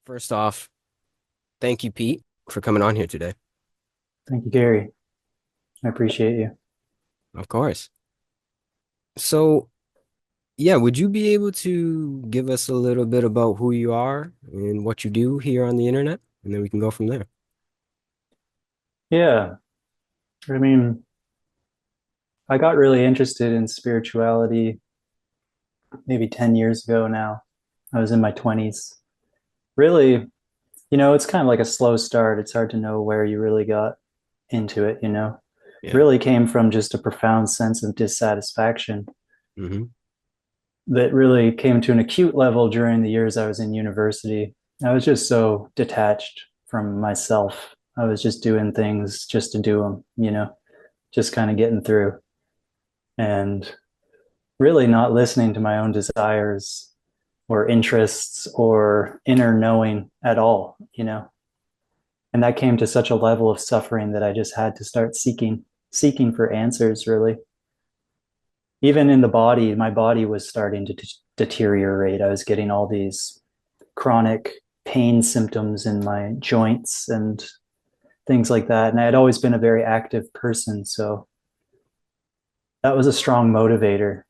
First off, thank you, Pete, for coming on here today. Thank you, Gary. I appreciate you. Of course. So, yeah, would you be able to give us a little bit about who you are and what you do here on the internet? And then we can go from there. Yeah, I mean, I got really interested in spirituality maybe 10 years ago now. I was in my 20s. Really, it's kind of like a slow start. It's hard to know where you really got into it. Yeah. Really came from just a profound sense of dissatisfaction Mm-hmm. that really came to an acute level during the years I was in university. I was just so detached from myself. I was just doing things just to do them, just kind of getting through. And really not listening to my own desires or interests or inner knowing at all. And that came to such a level of suffering that I just had to start seeking for answers, really. Even in the body, my body was starting to deteriorate. I was getting all these chronic pain symptoms in my joints and things like that. And I had always been a very active person. So that was a strong motivator,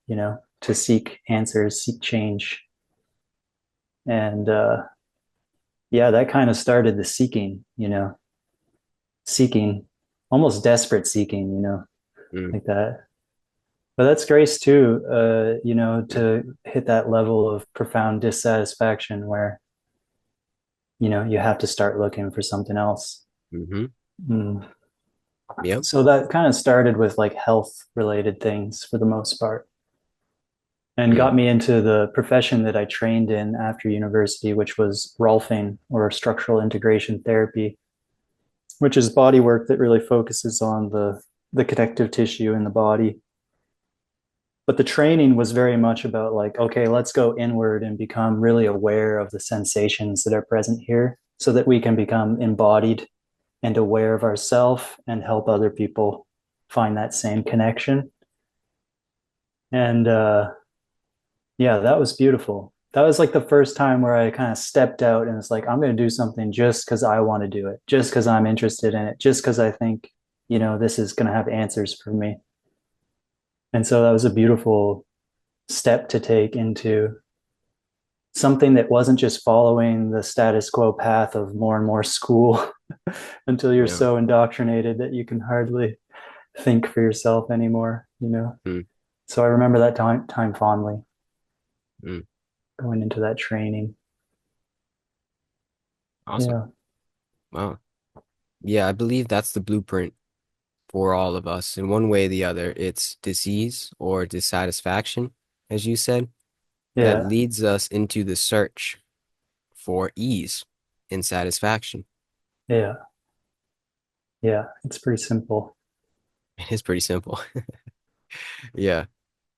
to seek answers, seek change. And yeah, that kind of started the seeking, almost desperate seeking, Mm. like that. But that's grace too, to hit that level of profound dissatisfaction where, you have to start looking for something else. Mm-hmm. Mm. Yep. So that kind of started with like health related things for the most part and Mm. got me into the profession that I trained in after university, which was Rolfing or structural integration therapy, which is body work that really focuses on the connective tissue in the body. But the training was very much about like, okay, let's go inward and become really aware of the sensations that are present here so that we can become embodied and aware of ourself and help other people find that same connection. And yeah, that was beautiful. That was like the first time where I kind of stepped out and it's like, I'm going to do something just because I want to do it, just because I'm interested in it, just because I think, this is going to have answers for me. And so that was a beautiful step to take into something that wasn't just following the status quo path of more and more school until you're Yeah. so indoctrinated that you can hardly think for yourself anymore. Mm. So I remember that time fondly Mm. going into that training. Awesome. Yeah. Wow. Yeah, I believe that's the blueprint for all of us. In one way or the other, it's disease or dissatisfaction, as you said, that Yeah. leads us into the search for ease and satisfaction. Yeah. Yeah. It's pretty simple. It is pretty simple. Yeah.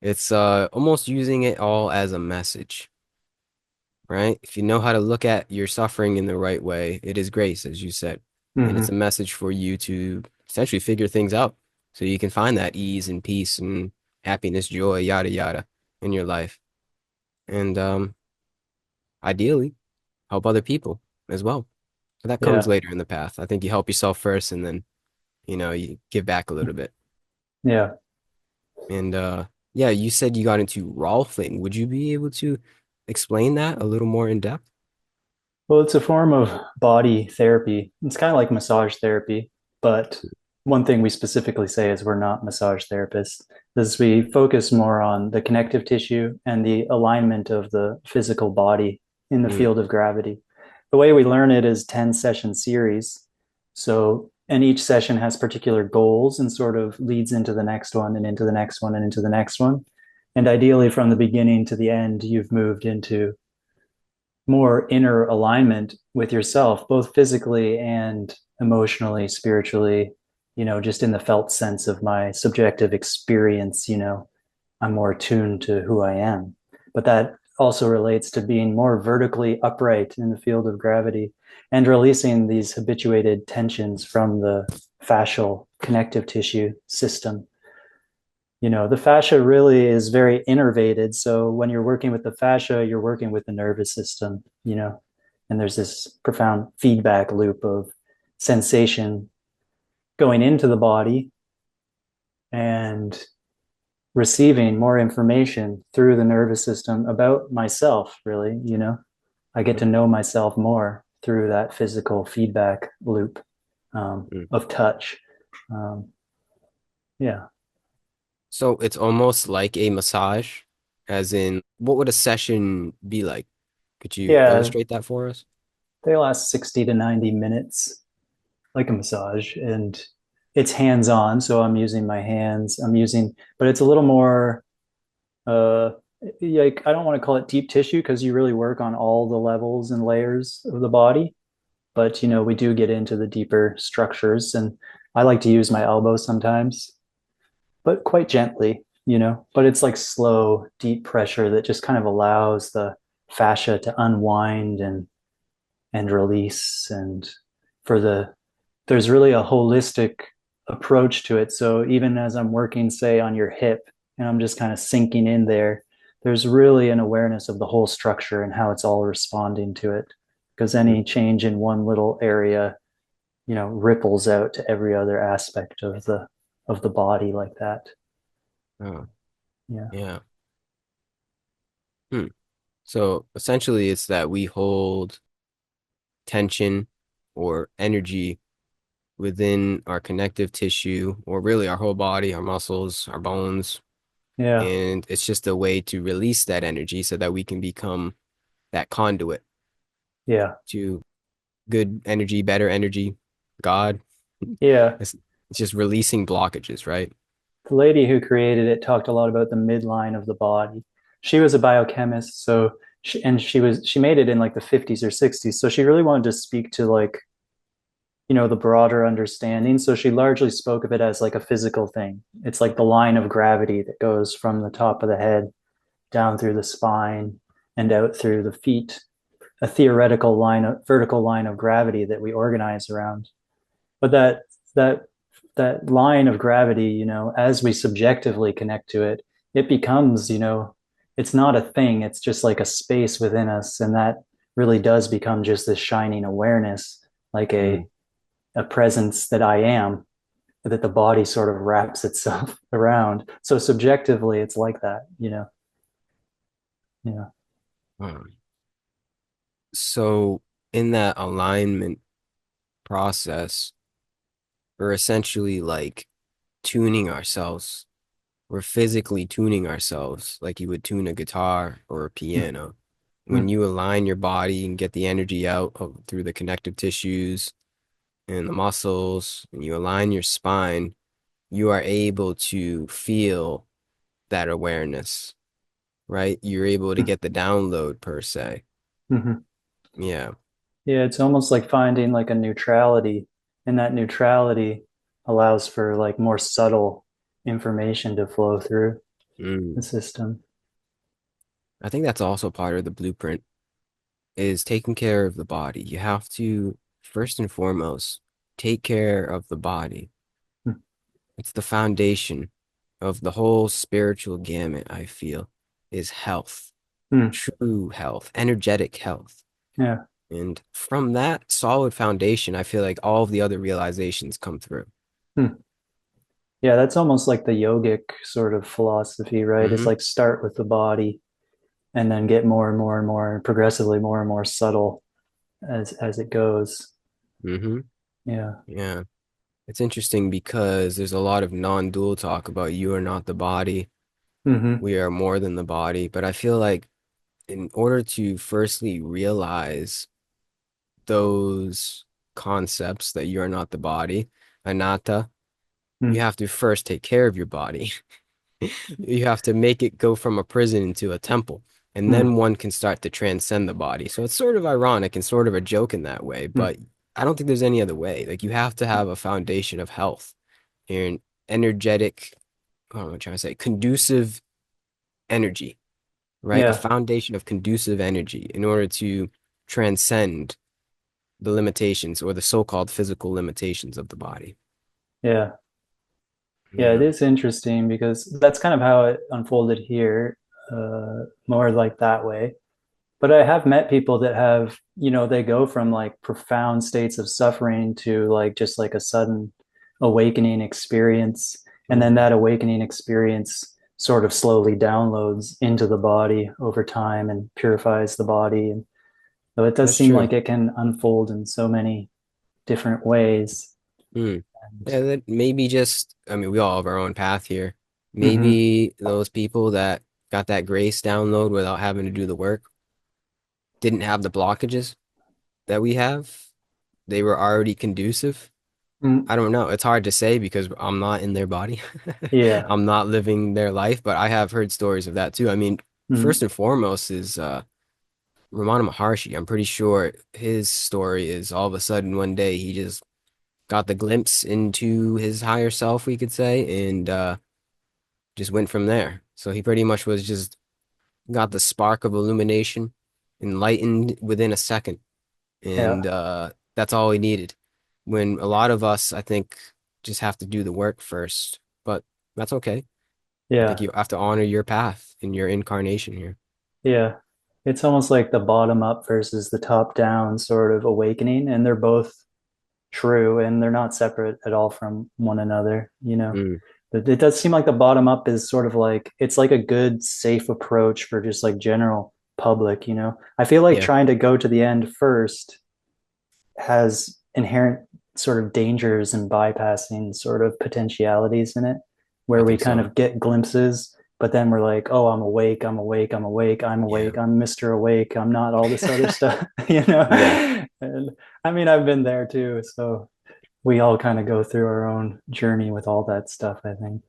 It's almost using it all as a message, right? If you know how to look at your suffering in the right way, it is grace, as you said. And it's a Hmm. message for you to essentially figure things out so you can find that ease and peace and happiness, joy, yada yada in your life. And ideally help other people as well. So that comes Yeah. later in the path. I think you help yourself first and then, you give back a little bit. Yeah. And yeah, you said you got into Rolfing. Would you be able to explain that a little more in depth? Well, it's a form of body therapy. It's kind of like massage therapy, but one thing we specifically say is we're not massage therapists. Is we focus more on the connective tissue and the alignment of the physical body in the Mm, field of gravity. The way we learn it is 10 session series. So, and each session has particular goals and sort of leads into the next one and into the next one and into the next one. And ideally, from the beginning to the end, you've moved into more inner alignment with yourself, both physically and emotionally, spiritually, just in the felt sense of my subjective experience, I'm more attuned to who I am. But that also relates to being more vertically upright in the field of gravity and releasing these habituated tensions from the fascial connective tissue system. The fascia really is very innervated. So when you're working with the fascia, you're working with the nervous system. And there's this profound feedback loop of sensation going into the body and receiving more information through the nervous system about myself, really. I get to know myself more through that physical feedback loop Mm. of touch. Um, yeah. So it's almost like a massage, as in, what would a session be like? Could you Yeah. illustrate that for us? They last 60 to 90 minutes, like a massage. And it's hands on. So I'm using my hands. But it's a little more, uh, like, I don't want to call it deep tissue because you really work on all the levels and layers of the body. But we do get into the deeper structures, and I like to use my elbow sometimes, but quite gently, but it's like slow deep pressure that just kind of allows the fascia to unwind and release. And there's really a holistic approach to it. So even as I'm working, say, on your hip, and I'm just kind of sinking in there, there's really an awareness of the whole structure and how it's all responding to it, because Mm. any change in one little area ripples out to every other aspect of the body like that. Oh, Yeah. yeah. Hmm. So essentially, it's that we hold tension or energy within our connective tissue, or really our whole body, our muscles, our bones. Yeah. And it's just a way to release that energy so that we can become that conduit Yeah. to good energy, better energy, God. Yeah. It's just releasing blockages, right? The lady who created it talked a lot about the midline of the body. She was a biochemist, so she made it in like the 50s or 60s. So she really wanted to speak to, like, the broader understanding. So she largely spoke of it as like a physical thing. It's like the line of gravity that goes from the top of the head down through the spine and out through the feet, a theoretical vertical line of gravity that we organize around. But that that line of gravity, as we subjectively connect to it, it becomes, it's not a thing. It's just like a space within us, and that really does become just this shining awareness, like Mm. a presence that I am, that the body sort of wraps itself around. So subjectively, it's like that. Yeah. Um, so in that alignment process, we're essentially like tuning ourselves. We're physically tuning ourselves like you would tune a guitar or a piano. When Mm-hmm. you align your body and get the energy out through the connective tissues and the muscles, and you align your spine, you are able to feel that awareness, right? You're able to get the download per se. Mm-hmm. Yeah. Yeah, it's almost like finding like a neutrality, and that neutrality allows for like more subtle information to flow through the Mm. system. I think that's also part of the blueprint is taking care of the body. You have to, first and foremost, take care of the body. It's the foundation of the whole spiritual gamut, I feel, is health, Mm. true health, energetic health. Yeah. And from that solid foundation, I feel like all of the other realizations come through. Mm. Yeah, that's almost like the yogic sort of philosophy, right? It's Mm-hmm. like start with the body and then get more and more and more progressively more and more subtle as it goes. Mm-hmm. Yeah. Yeah. It's interesting because there's a lot of non-dual talk about you are not the body, Mm-hmm. we are more than the body. But I feel like in order to firstly realize those concepts that you are not the body, anatta, you Mm. have to first take care of your body. You have to make it go from a prison into a temple. And Mm. then one can start to transcend the body. So it's sort of ironic and sort of a joke in that way, Mm. but I don't think there's any other way. Like you have to have a foundation of health. You're an energetic, I don't know what I'm trying to say, conducive energy, right? A Yeah. foundation of conducive energy in order to transcend the limitations or the so-called physical limitations of the body. Yeah. Yeah, it Yeah. is interesting because that's kind of how it unfolded here, more like that way. But I have met people that have, they go from like profound states of suffering to like just like a sudden awakening experience. And then Hmm. that awakening experience sort of slowly downloads into the body over time and purifies the body. And so it does That's seem true. like it can unfold in so many different ways. Hmm. And, Yeah, that maybe just, I mean, we all have our own path here. mm-hmm, Maybe those people that got that grace download without having to do the work didn't have the blockages that we have. They were already conducive. mm, I don't know. It's hard to say because I'm not in their body. yeah. I'm not living their life, but I have heard stories of that too. I mean, first Mm, and foremost is Ramana Maharshi. I'm pretty sure his story is all of a sudden one day he just got the glimpse into his higher self, we could say, and just went from there. So he pretty much was just got the spark of illumination, enlightened within a second, yeah. and that's all he needed. When a lot of us, I think, just have to do the work first, but that's okay. I think Yeah. you have to honor your path in your incarnation here. Yeah. It's almost like the bottom up versus the top down sort of awakening. And they're both true and they're not separate at all from one another. Mm, But it does seem like the bottom up is sort of like it's like a good, safe approach for just like general public. I feel like yeah, trying to go to the end first has inherent sort of dangers and bypassing sort of potentialities in it, I where we think kind so. of get glimpses, but then we're like, oh, I'm awake, I'm awake, I'm awake, I'm Yeah. awake, I'm Mr. Awake, I'm not all this other stuff, you know? Yeah, And I mean, I've been there too. So we all kind of go through our own journey with all that stuff, I think.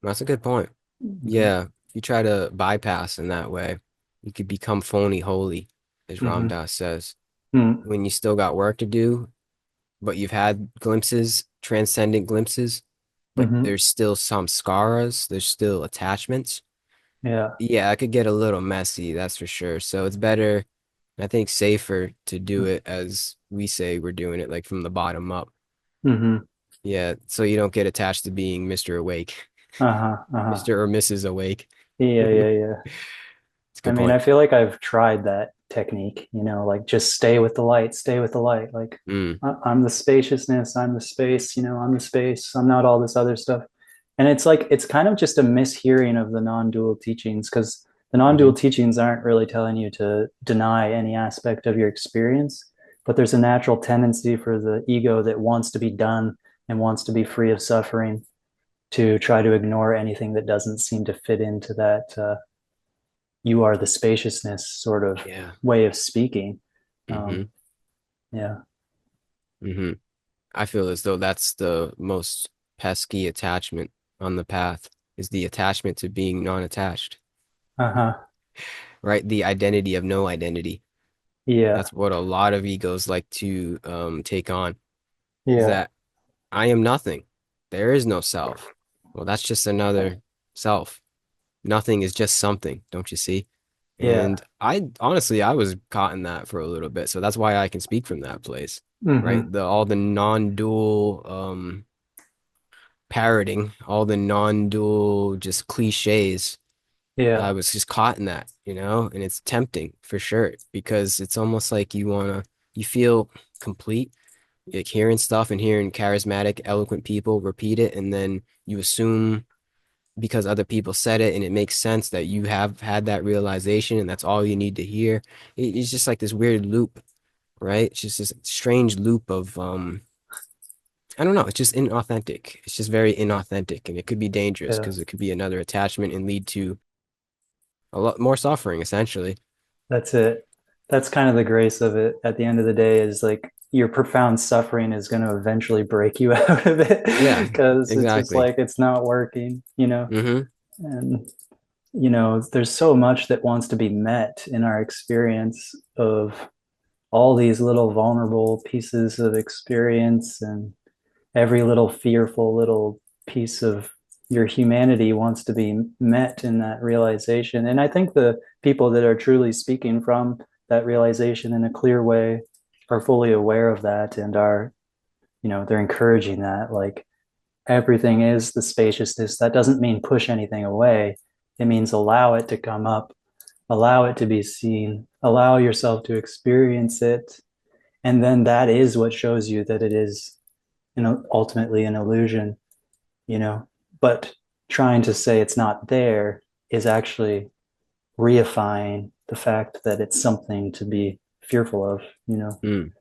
that's a good point. Mm-hmm. Yeah, if you try to bypass in that way, you could become phony holy, as Ram Mm-hmm. Dass says. Mm-hmm. When you still got work to do, but you've had glimpses, transcendent glimpses, but Mm-hmm. there's still some scars, there's still attachments. Yeah. Yeah, it could get a little messy, that's for sure. So it's better, I think, safer to do it as we say we're doing it, like from the bottom up. Mm-hmm. Yeah, so you don't get attached to being Mr. Awake, Uh-huh. Uh-huh. Mr. or Mrs. Awake. Yeah, yeah, It's yeah. a I good mean, I point. feel like I've tried that technique, like just stay with the light, stay with the light. Like Mm, I'm the spaciousness, I'm the space, I'm the space, I'm not all this other stuff. And it's like, it's kind of just a mishearing of the non-dual teachings because the hmm. non-dual teachings aren't really telling you to deny any aspect of your experience, but there's a natural tendency for the ego that wants to be done and wants to be free of suffering to try to ignore anything that doesn't seem to fit into that you are the spaciousness sort of Yeah. way of speaking. Hmm. Um, yeah. Hmm. I feel as though that's the most pesky attachment on the path is the attachment to being non-attached, Uh-huh. right? The identity of no identity. Yeah. That's what a lot of egos like to take on is Yeah. that I am nothing. There is no self. Well, that's just another self. Nothing is just something, don't you see? Yeah. And I honestly, I was caught in that for a little bit, so that's why I can speak from that place, right? Mm-hmm. The all the non-dual parroting, all the non-dual just cliches. I Yeah. was just caught in that, and it's tempting for sure because it's almost like you feel complete, like hearing stuff and hearing charismatic, eloquent people repeat it, and then you assume because other people said it and it makes sense that you have had that realization and that's all you need to hear. It's just like this weird loop, right? It's just this strange loop of I don't know, it's just inauthentic. It's just very inauthentic and it could be dangerous Yeah. because it could be another attachment and lead to a lot more suffering essentially. That's it. That's kind of the grace of it at the end of the day is like your profound suffering is going to eventually break you out of it Yeah, because it's just exactly. like it's not working. Hmm. And there's so much that wants to be met in our experience of all these little vulnerable pieces of experience and every little fearful little piece of your humanity wants to be met in that realization. And I think the people that are truly speaking from that realization in a clear way are fully aware of that and they're encouraging that. Like everything is the spaciousness. That doesn't mean push anything away. It means allow it to come up allow it to be seen, allow yourself to experience it, and then that is what shows you that it is, ultimately an illusion, you know. But trying to say it's not there is actually reifying the fact that it's something to be fearful of, you know. Mm,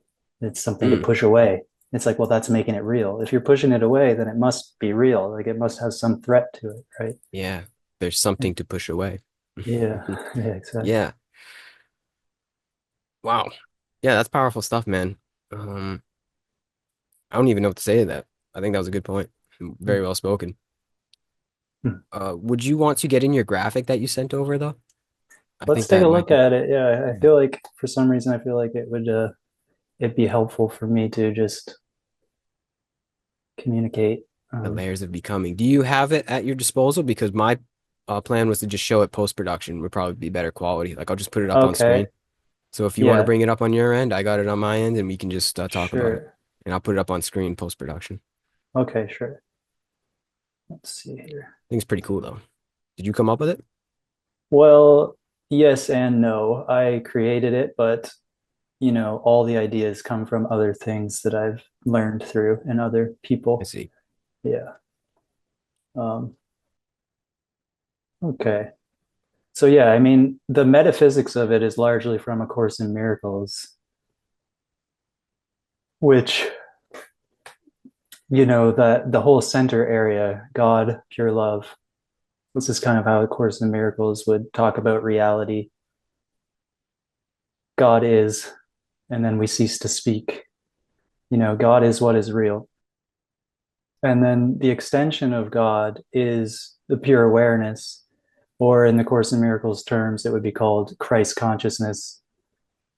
It's something to mm. push away. It's like, well, that's making it real. If you're pushing it away, then it must be real. Like it must have some threat to it, right? Yeah, there's something to push away. Yeah, yeah, exactly. Yeah. Wow. Yeah, that's powerful stuff, man. Um, I don't even know what to say to that. I think that was a good point. Very well spoken. Would you want to get in your graphic that you sent over though? I Let's think take a that might look be, at it. Yeah, I yeah, feel like for some reason I feel like it would it'd be helpful for me to just communicate. the layers of becoming. Do you have it at your disposal? Because my plan was to just show it post-production would probably be better quality. Like I'll just put it up on Okay. screen. So if you want to Yeah, bring it up on your end, I got it on my end, and we can just talk about it. sure. And I'll put it up on screen post-production. Okay, sure. Let's see here. I think it's pretty cool though. Did you come up with it? Well, yes and no. I created it, but all the ideas come from other things that I've learned through and other I people. see. Yeah. Um, okay. So yeah, I mean, the metaphysics of it is largely from A Course in Miracles, which, that the whole center area, God, pure love. This is kind of how A Course in Miracles would talk about reality. God is, and then we cease to speak. God is what is real. And then the extension of God is the pure awareness, or in the Course in Miracles terms, it would be called Christ consciousness.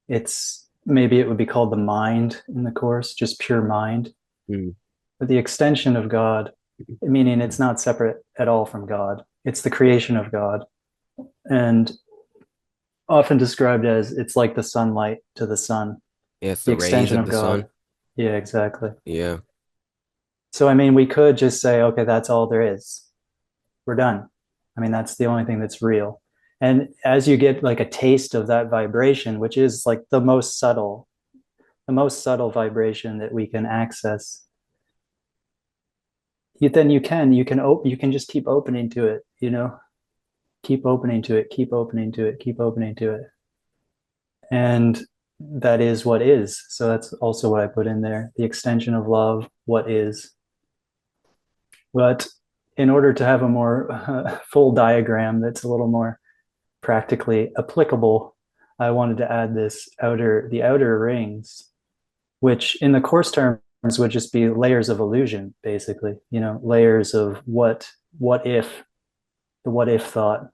It's maybe it would be called the mind in the Course, just pure mind. Mm. But the extension of God, meaning it's not separate at all from God, it's the creation of God, and often described as it's like the sunlight to the sun, Yeah, it's the the rays extension of of the God. sun. Yeah, exactly. Yeah. So, I mean, we could just say, okay, that's all there is. We're done. I mean, that's the only thing that's real. And as you get like a taste of that vibration, which is like the most subtle vibration that we can access, then you can just keep opening to it, keep opening to it, keep opening to it, keep opening to it. And that is what is. So that's also what I put in there. The extension of love, what is. But in order to have a more full diagram that's a little more practically applicable, I wanted to add the outer rings, which in the course terms would just be layers of illusion, basically, layers of what if, the what if thought.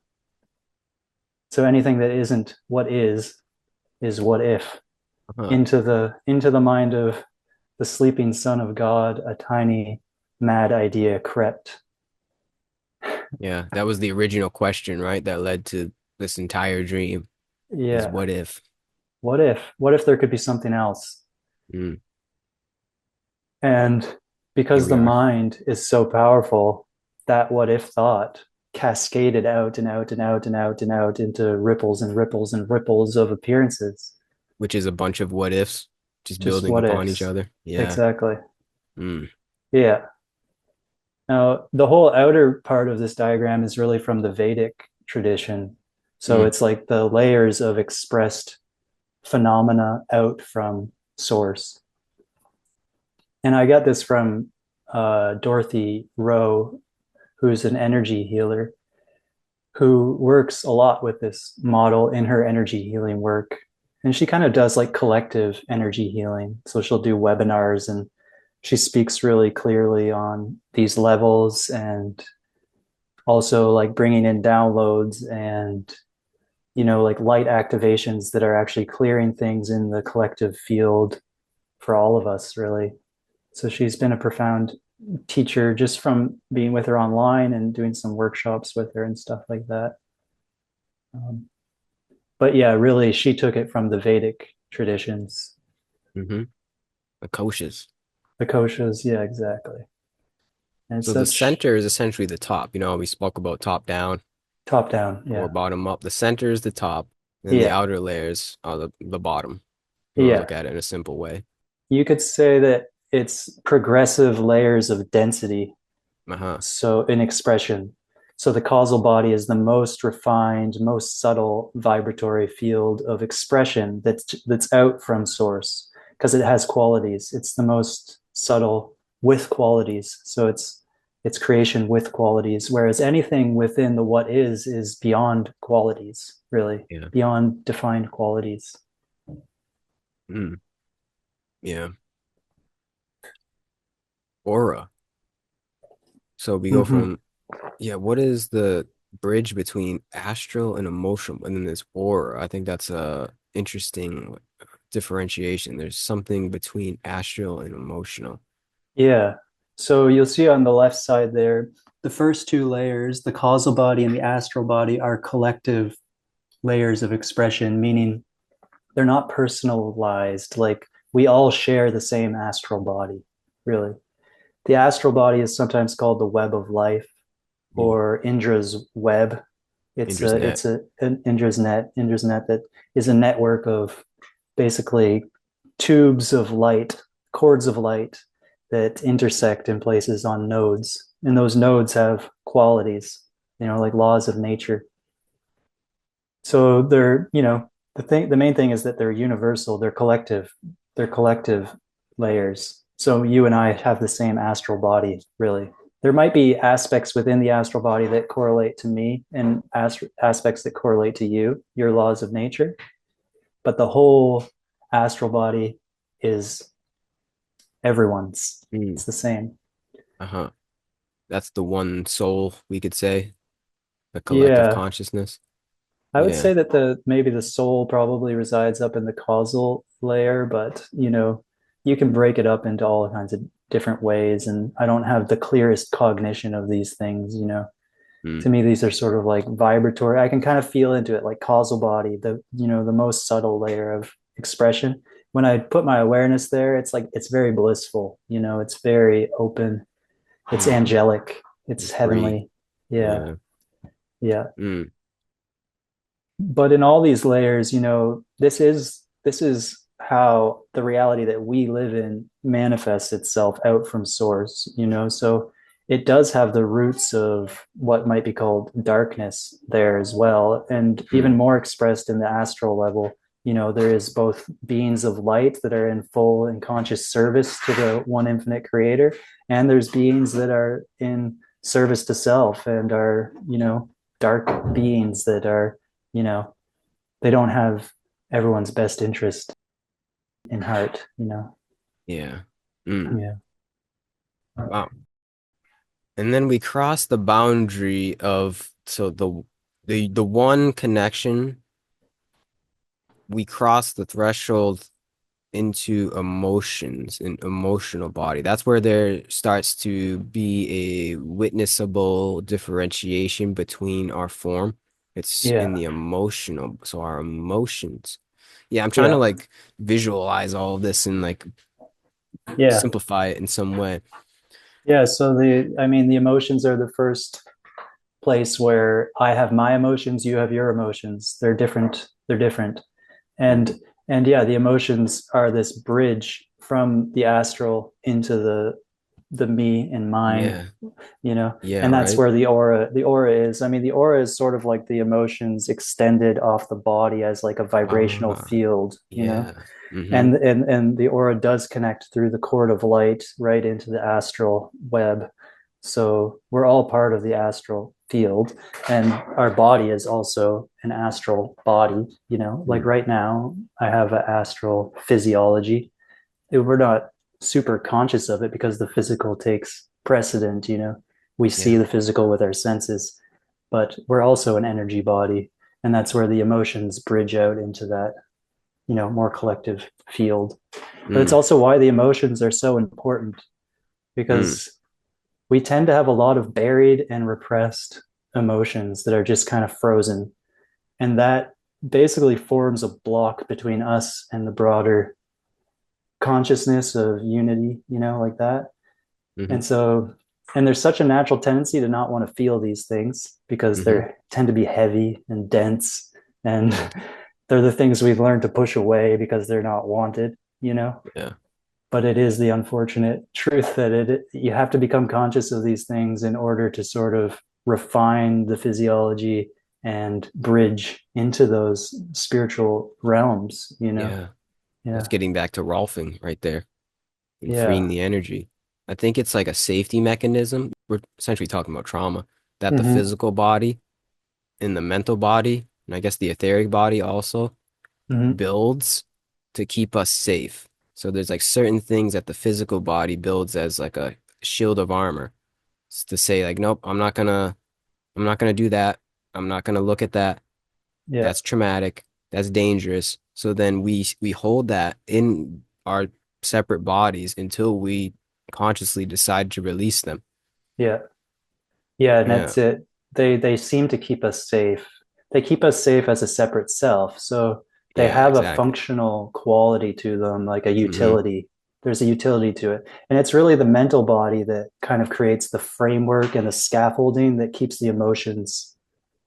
So anything that isn't what is what if. Uh-huh. Into the mind of the sleeping son of God, a tiny mad idea crept. Yeah, that was the original question, right? That led to this entire dream is Yeah. what if? What if there could be something else? Mm, And here because we the are, mind is so powerful, that what if thought cascaded out and out and out and out and out into ripples and ripples and ripples of appearances. which is a bunch of what ifs just Just building what upon each ifs. other. Yeah. Exactly. Mm, Yeah. Now, the whole outer part of this diagram is really from the Vedic tradition. So mm, it's like the layers of expressed phenomena out from source. And I got this from Dorothy Rowe, who's an energy healer who works a lot with this model in her energy healing work. And she kind of does like collective energy healing. So she'll do webinars and she speaks really clearly on these levels and also like bringing in downloads and like light activations that are actually clearing things in the collective field for all of us, really. So she's been a profound teacher just from being with her online and doing some workshops with her and stuff like that. Um, but yeah, really, she took it from the Vedic traditions. mm-hmm. The koshas. The koshas, yeah, exactly. And So the such center is essentially the top. We spoke about top down top down, or yeah. bottom up. The center is the top. and the Yeah. outer layers are the bottom. You want to Yeah. look at it in a simple way. You could say that it's progressive layers of density. Uh-huh. So in expression. So the causal body is the most refined, most subtle vibratory field of expression that's out from source because it has qualities. It's the most subtle with qualities. So it's creation with qualities. Whereas anything within the what is beyond qualities, really, Yeah. beyond defined qualities. Mm. Yeah. Aura. So we go Mm-hmm. from, yeah, what is the bridge between astral and emotional? And then there's aura. I think that's a interesting differentiation. There's something between astral and emotional. Yeah. So you'll see on the left side there, the first two layers, the causal body and the astral body, are collective layers of expression, meaning they're not personalized. Like we all share the same astral body, really. The astral body is sometimes called the web of life Ooh, or Indra's web. It's Indra's a net. it's a an Indra's net that is a network of basically tubes of light, cords of light that intersect in places on nodes. And those nodes have qualities, like laws of nature. So the main thing is that they're universal, they're collective layers. So you and I have the same astral body, really. There might be aspects within the astral body that correlate to me and aspects that correlate to you, your laws of nature, but the whole astral body is everyone's. Mm. It's the same. Uh-huh. That's the one soul, we could say, the collective Yeah, consciousness. I would Yeah. say that the maybe the soul probably resides up in the causal layer, but you can break it up into all kinds of different ways, and I don't have the clearest cognition of these things. Mm. To me, these are sort of like vibratory. I can kind of feel into it, like causal body, the most subtle layer of expression. When I put my awareness there, it's like it's very blissful, it's very open, it's Mm. angelic, it's Free. heavenly. Yeah, Yeah. yeah. Mm. But in all these layers, this is how the reality that we live in manifests itself out from source. So it does have the roots of what might be called darkness there as well, and even Mm. more expressed in the astral level. There is both beings of light that are in full and conscious service to the one infinite creator, and there's beings that are in service to self and are, dark beings that are, you know, they don't have everyone's best interest in heart. Yeah. Mm. Yeah. Wow. And then we cross the boundary of so the one connection, we cross the threshold into emotions and emotional body. That's where there starts to be a witnessable differentiation between our form. It's in Yeah. the emotional, so our emotions. Yeah, I'm trying to Yeah. like visualize all of this and like Yeah. simplify it in some way. Yeah. So the emotions are the first place where I have my emotions, you have your emotions. They're different. They're different. Mm. And yeah, the emotions are this bridge from the astral into the me and mine, Yeah. Yeah, and that's right. where the aura is. I mean, the aura is sort of like the emotions extended off the body as like a vibrational Ah, field. yeah. Mm-hmm. And the aura does connect through the cord of light right into the astral web. So we're all part of the astral field, and our body is also an astral body. Like Mm. right now I have an astral physiology. We're not super conscious of it because the physical takes precedent. We see Yeah. the physical with our senses, but we're also an energy body, and that's where the emotions bridge out into that more collective field. But it's Mm. also why the emotions are so important, Mm. because we tend to have a lot of buried and repressed emotions that are just kind of frozen, and that basically forms a block between us and the broader consciousness of unity, like that. Mm-hmm. And so, and there's such a natural tendency to not want to feel these things because Mm-hmm. they tend to be heavy and dense and Yeah. they're the things we've learned to push away because they're not wanted, you know? Yeah. But it is the unfortunate truth that you have to become conscious of these things in order to sort of refine the physiology and bridge into those spiritual realms, you know? Yeah. That's Yeah. getting back to Rolfing right there and freeing Yeah. the energy. I think it's like a safety mechanism. We're essentially talking about trauma that the Mm-hmm. physical body and the mental body, and I guess the etheric body also Mm-hmm. builds to keep us safe. So there's like certain things that the physical body builds as like a shield of armor. It's to say like, nope, I'm not gonna do that. I'm not gonna look at that. Yeah. That's traumatic. That's dangerous. So then we hold that in our separate bodies until we consciously decide to release them. Yeah. Yeah, and Yeah. that's it. They seem to keep us safe. They keep us safe as a separate self. So they Yeah, have a exactly. functional quality to them, like a Hmm. utility. There's a utility to it. And it's really the mental body that kind of creates the framework and the scaffolding that keeps the emotions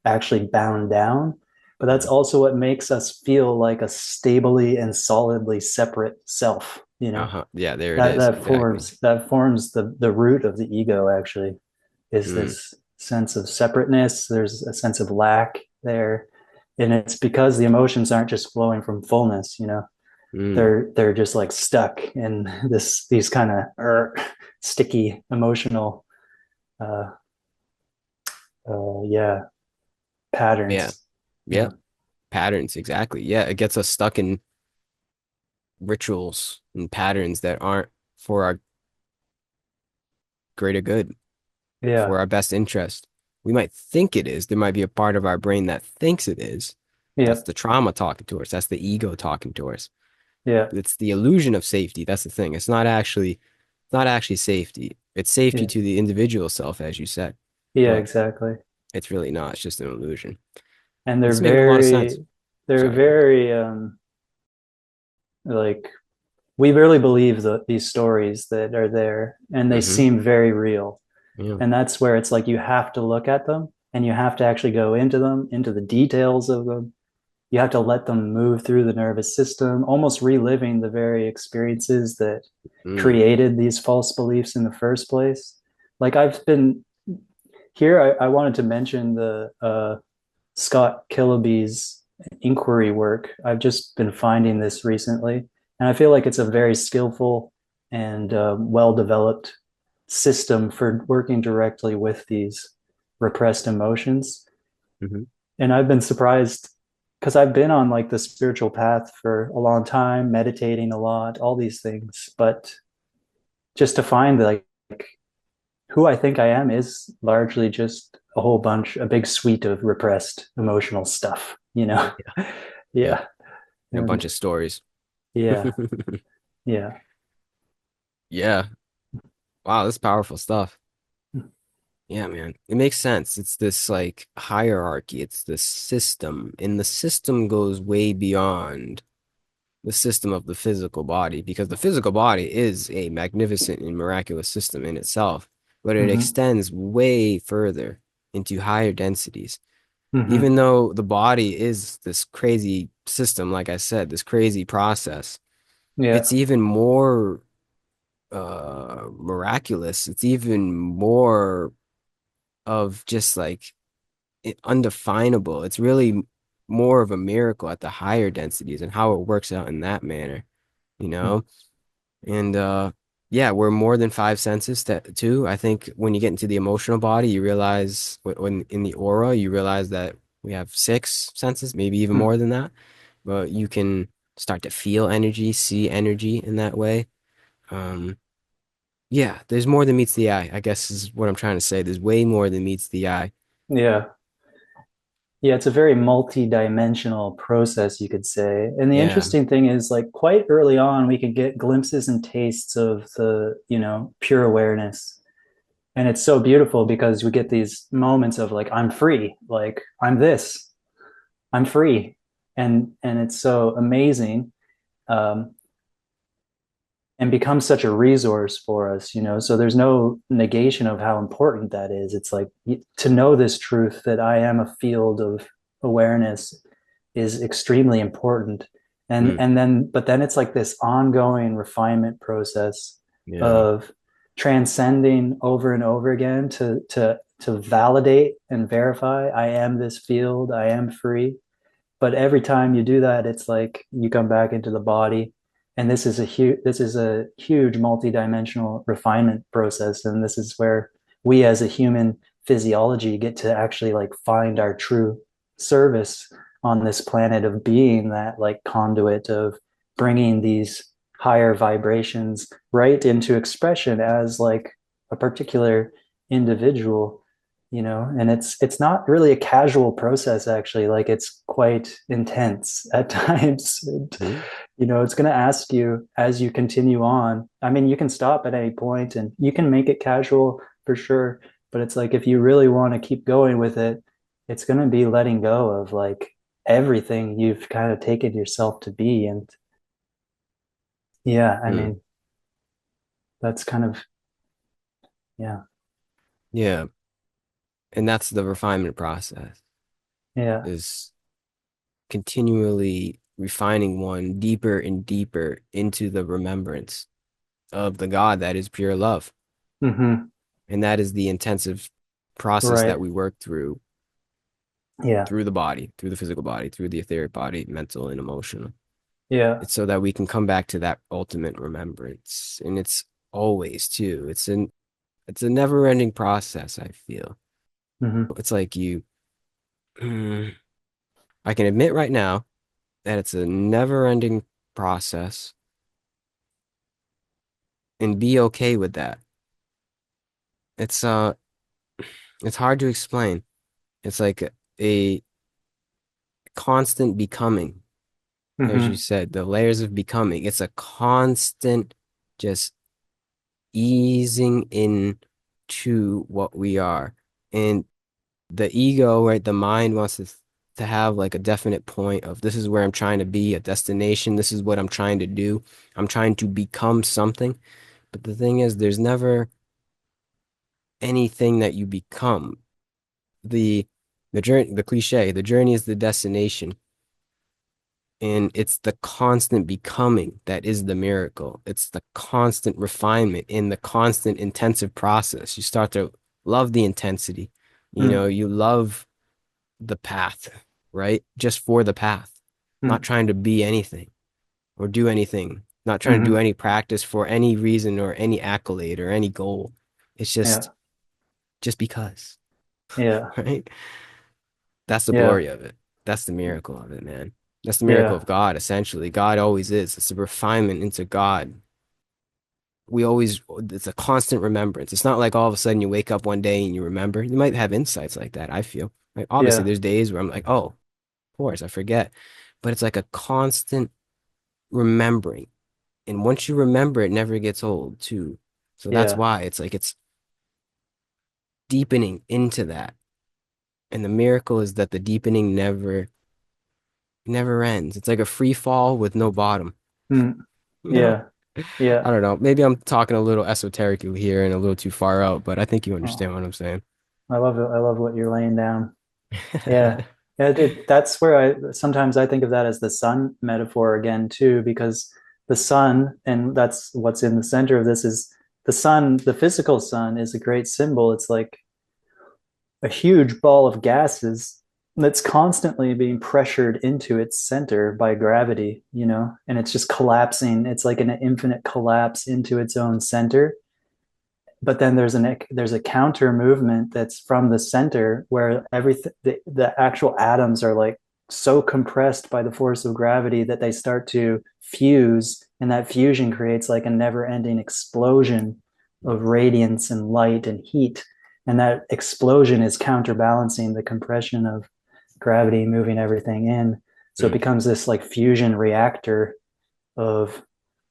actually bound down. But that's Yeah. also what makes us feel like a stably and solidly separate self, you know. Uh-huh. Yeah, there it That is. Exactly. that forms the root of the ego actually is Mm, this sense of separateness. There's a sense of lack there. And it's because the emotions aren't just flowing from fullness, you know. mm. They're just like stuck in these kind of sticky emotional uh yeah, Yeah. patterns. Yeah. Yeah. Patterns, exactly. Yeah, it gets us stuck in rituals and patterns that aren't for our greater good, Yeah. for our best interest. We might think it is. There might be a part of our brain that thinks it is. Yeah. That's the trauma talking to us. That's the ego talking to us. Yeah. It's the illusion of safety. That's the thing. It's not actually safety. It's safety Yeah. to the individual self, as you said, Yeah, but exactly. it's really not. It's just an illusion. And This is making a lot of sense. they're Sorry, go ahead. very like we really believe these stories that are there and they Mm-hmm. seem very real. Yeah. And that's where it's like you have to look at them and you have to actually go into them, into the details of them. You have to let them move through the nervous system, almost reliving the very experiences that Mm. created these false beliefs in the first place. Like I've been here, I wanted to mention the Scott Killaby's inquiry work. I've just been finding this recently, and I feel like it's a very skillful and well developed system for working directly with these repressed emotions. Mm-hmm. And I've been surprised because I've been on like the spiritual path for a long time, meditating a lot, all these things. But just to find like who I think I am is largely just a whole bunch, a big suite of repressed emotional stuff, you know? Yeah. Yeah. Yeah. A bunch And of stories. yeah, yeah. Yeah. Wow, that's powerful stuff. Yeah, man. It makes sense. It's this like hierarchy. It's this system, and the system goes way beyond the system of the physical body because the physical body is a magnificent and miraculous system in itself, but it Mm-hmm. extends way further into higher densities. Mm-hmm. Even though the body is this crazy system, like I said, this crazy process, Yeah. it's even more miraculous. It's even more of just like undefinable. It's really more of a miracle at the higher densities and how it works out in that manner, you know? And yeah, we're more than five senses that too. I think when you get into the emotional body, you realize when in the aura, you realize that we have six senses, maybe even Mm-hmm. more than that. But you can start to feel energy, see energy in that way. Um, yeah, there's more than meets the eye, I guess is what I'm trying to say. There's way more than meets the eye. Yeah. Yeah, it's a very multi-dimensional process, you could say. And the Yeah. interesting thing is, like, quite early on, we could get glimpses and tastes of the, pure awareness. And it's so beautiful because we get these moments of like, I'm free, like I'm this, I'm free. And it's so amazing. Um, and becomes such a resource for us, So there's no negation of how important that is. It's like to know this truth that I am a field of awareness is extremely important. and Mm. and then but then it's like this ongoing refinement process Yeah. of transcending over and over again to validate and verify I am this field, I am free. But every time you do that, it's like you come back into the body, and this is a huge multidimensional refinement process, and this is where we as a human physiology get to actually like find our true service on this planet of being that like conduit of bringing these higher vibrations right into expression as like a particular individual, and it's not really a casual process actually. Like it's quite intense at times. And, Mhm. it's going to ask you as you continue on. I mean, you can stop at any point and you can make it casual for sure, but it's like if you really want to keep going with it, it's going to be letting go of like everything you've kind of taken yourself to be. And yeah, I Mm. mean, that's kind of, yeah, Yeah. And that's the refinement process, yeah. is continually refining one deeper and deeper into the remembrance of the God that is pure love. Hmm. And that is the intensive process Right. that we work Yeah. through the body, through the physical body, through the etheric body, mental and emotional. Yeah. It's so that we can come back to that ultimate remembrance. And it's always too. It's a never ending process, I feel. Hmm. It's like you I can admit right now that it's a never ending process and be okay with that. It's uh it's hard to explain. It's like a constant becoming, as you Hmm. said, the layers of becoming. It's a constant just easing into what we are. And the ego, right, the mind wants to have like a definite point of this is where I'm trying to be, a destination, this is what I'm trying to do. I'm trying to become something. But the thing is, there's never anything that you become. The the journey, the cliche, the journey is the destination. And it's the constant becoming that is the miracle. It's the constant refinement in the constant intensive process. You start to love the intensity. Mm. You love the path, right? Just for the path, not Mm. trying to be anything or do anything, not trying to do Hmm. any practice for any reason or any accolade or any goal. It's Yeah. just because, Yeah. right? That's the Yeah. glory of it. That's the miracle of it, man. That's the miracle Yeah. of God, essentially. God always is. It's a refinement into God. It's a constant remembrance. It's not like all of a sudden you wake up one day and you remember. You might have insights like that, I feel. Like, obviously, Yeah. there's days where I'm like, oh, of course, I forget. But it's like a constant remembering. And once you remember, it never gets old, too. So that's Yeah. why it's like it's deepening into that. And the miracle is that the deepening never ends. It's like a free fall with no bottom. Mm. You know? Yeah. Yeah. I don't know. Maybe I'm talking a little esoterically here and a little too far out, but I think you Oh, understand what I'm saying. I love it. I love what you're laying down. Yeah. Yeah, that's where I sometimes I think of that as the sun metaphor again too, because the sun, and that's what's in the center of this, is the sun, the physical sun is a great symbol. It's like a huge ball of gases that's constantly being pressured into its center by gravity, and it's just collapsing. It's like an infinite collapse into its own center. But then there's a counter movement that's from the center where everything the actual atoms are like so compressed by the force of gravity that they start to fuse, and that fusion creates like a never-ending explosion of radiance and light and heat, and that explosion is counterbalancing the compression of gravity moving everything in. So it Mm, becomes this like fusion reactor of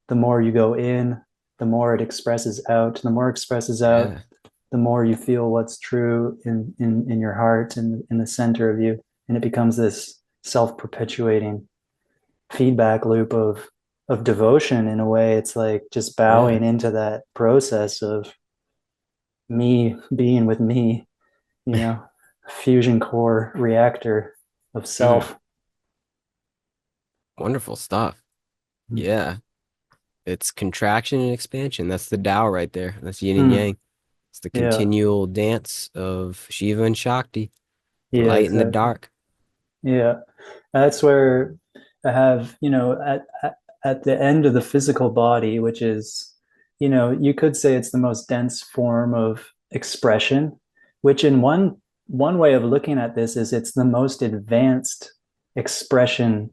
the more you go in, the more it expresses out. The more it expresses out, yeah. the more you feel what's true in your heart and in the center of you. And it becomes this self-perpetuating feedback loop of devotion in a way. It's like just Yeah. bowing into that process of me being with me, fusion core reactor of Mm, self. Wonderful stuff. Yeah. It's contraction and expansion. That's the Tao right there. That's yin and Mm, yang. It's the yeah, continual dance of Shiva and Shakti, the yeah, light and the exactly. dark. Yeah, that's where I have, at the end of the physical body, which is, you could say it's the most dense form of expression, which in one way of looking at this is it's the most advanced expression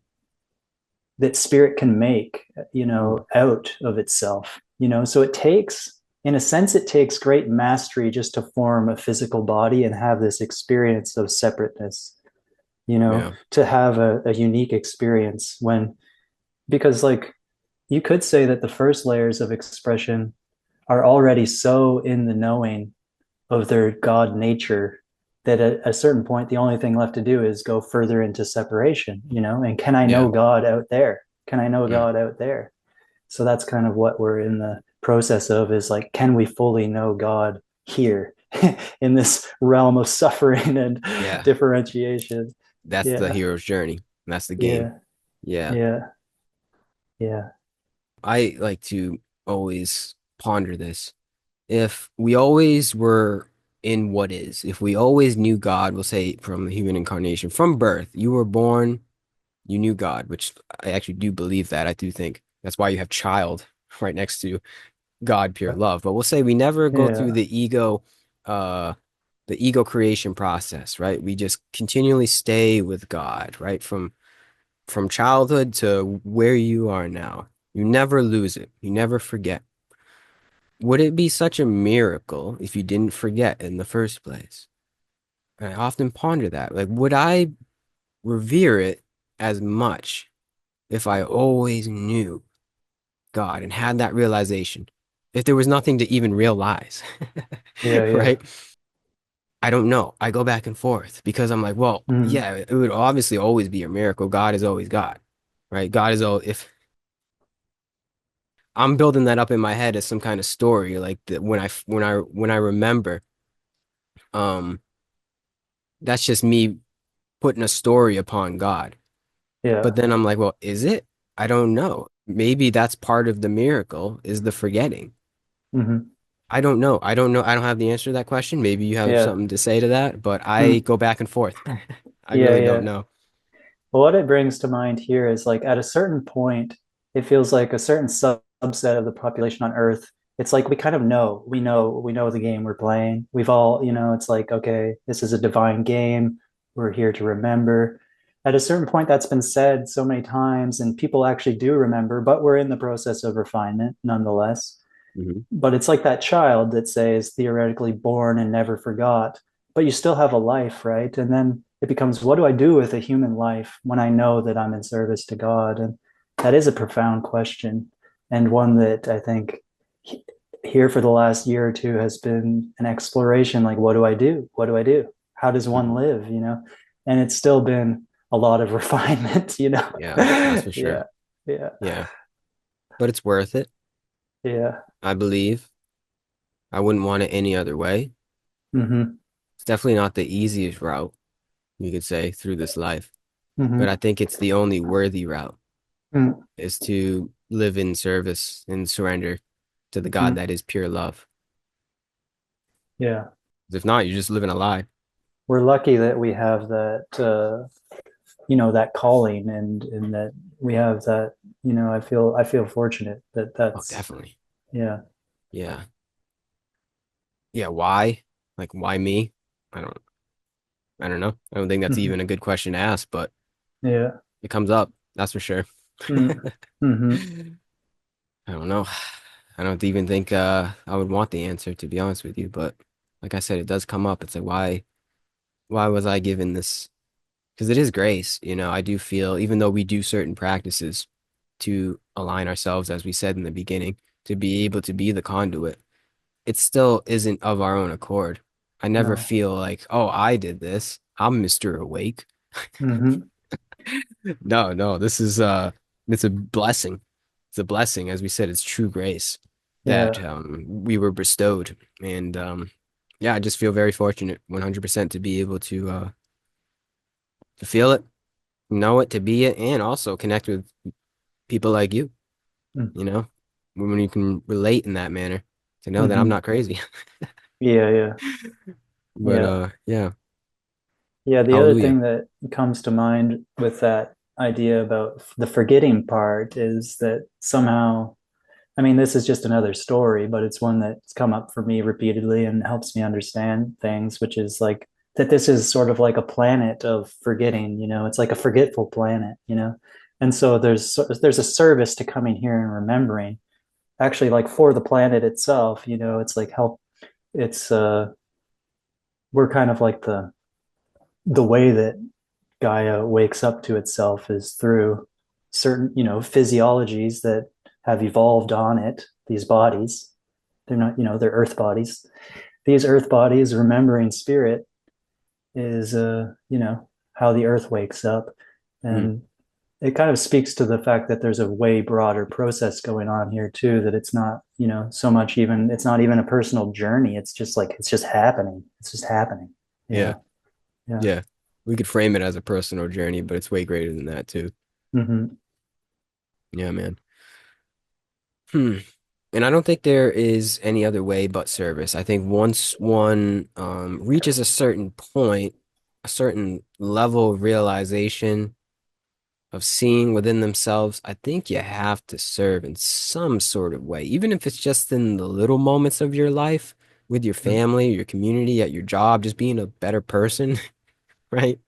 that spirit can make, Mm. out of itself, so it takes, in a sense, it takes great mastery just to form a physical body and have this experience of separateness, Yeah. to have a unique experience when, because like you could say that the first layers of expression are already so in the knowing of their God nature that at a certain point, the only thing left to do is go further into separation, and can I Yeah. know God out there? Can I know Mm. God out there? So that's kind of what we're in the process of, is like, can we fully know God here in this realm of suffering and Yeah. differentiation? That's the Yeah, hero's journey. That's the game. yeah, Yeah. yeah, yeah, I like to always ponder this. If we always were in what is, if we always knew God, we'll say from the human incarnation, from birth, you were born, you knew God, which I actually do believe that. I do think that's why you have child right next to God, pure love. But we'll say we never go through yeah, uh, the ego creation process, right? We just continually stay with God, right? From childhood to where you are now. You never lose it. You never forget. Would it be such a miracle if you didn't forget in the first place? And I often ponder that. Like, would I revere it as much if I always knew God and had that realization? If there was nothing to even realize, yeah, yeah. right? I don't know. I go back and forth because I'm like, well, Mm, yeah, it would obviously always be a miracle. God is always God, right? God is all, if I'm building that up in my head as some kind of story, like that when I remember, um, that's just me putting a story upon God. But yeah. then I'm like, well, is it? I don't know. Maybe that's part of the miracle is the forgetting. Hmm. I don't know. I don't know. I don't have the answer to that question. Maybe you have Yeah. something to say to that, but I Mm, go back and forth. I yeah, really don't yeah. know. Well, what it brings to mind here is like at a certain point, it feels like a certain subset of the population on Earth. It's like we kind of know, we know the game we're playing. We've all, it's like, okay, this is a divine game. We're here to remember. At a certain point, that's been said so many times, and people actually do remember, but we're in the process of refinement nonetheless. Hmm. But it's like that child that says theoretically born and never forgot, but you still have a life, right? And then it becomes, what do I do with a human life when I know that I'm in service to God? And that is a profound question, and one that I think here for the last year or two has been an exploration. Like, what do I do? What do I do? How does one Hmm. live? And it's still been a lot of refinement. Yeah, that's for sure. Yeah, yeah, Yeah, but it's worth it. yeah. I believe. I wouldn't want it any other way. Hmm. It's definitely not the easiest route, you could say, through this life, but I Hmm. think it's the only worthy route Mm, is to live in service and surrender to the God mm. that is pure love. Yeah. 'Cause if not, you're just living a lie. We're lucky that we have that, that calling, and that we have that, I feel fortunate that Oh, that's, definitely. yeah. Yeah. Yeah. Why? Like, why me? I don't, I don't know. I don't think that's Hmm. even a good question to ask, but Yeah. it comes up. That's for sure. Mm. Hmm. I don't know. I don't even think I would want the answer to be honest with you, but like I said, it does come up. It's like why was I given this? Because it is grace, I do feel even though we do certain practices to align ourselves, as we said in the beginning, to be able to be the conduit, it still isn't of our own accord. I never No. feel like, oh, I did this. I'm Mr. Awake. Hmm. No, no, this is it's a blessing. It's a blessing. As we said, it's true grace that Yeah. we were bestowed. And yeah, I just feel very fortunate 100% to be able to feel it know it to be it, and also connect with people like you, Mm. you know, when you can relate in that manner to know that I'm Hmm. not crazy. Yeah, yeah, But yeah. yeah, Yeah, the other hallelujah. thing that comes to mind with that idea about the forgetting part is that somehow, I mean, this is just another story, but it's one that's come up for me repeatedly and helps me understand things, which is like that this is sort of like a planet of forgetting, it's like a forgetful planet. And so there's a service to coming here and remembering. Actually, like for the planet itself, it's like help it's we're kind of like the way that Gaia wakes up to itself is through certain, physiologies that have evolved on it, these bodies. They're not, they're earth bodies. These earth bodies, remembering spirit is, how the earth wakes up. Mm, And it kind of speaks to the fact that there's a way broader process going on here too, that it's not, so much even, it's not even a personal journey. It's just like, it's just happening. It's just happening, you yeah, know? Yeah. yeah. We could frame it as a personal journey, but it's way greater than that too. Mm-hmm. Yeah, man. Hmm. And I don't think there is any other way but service. I think once one reaches a certain point, a certain level of realization of seeing within themselves, I think you have to serve in some sort of way, even if it's just in the little moments of your life with your family, your community, at your job, just being a better person, right?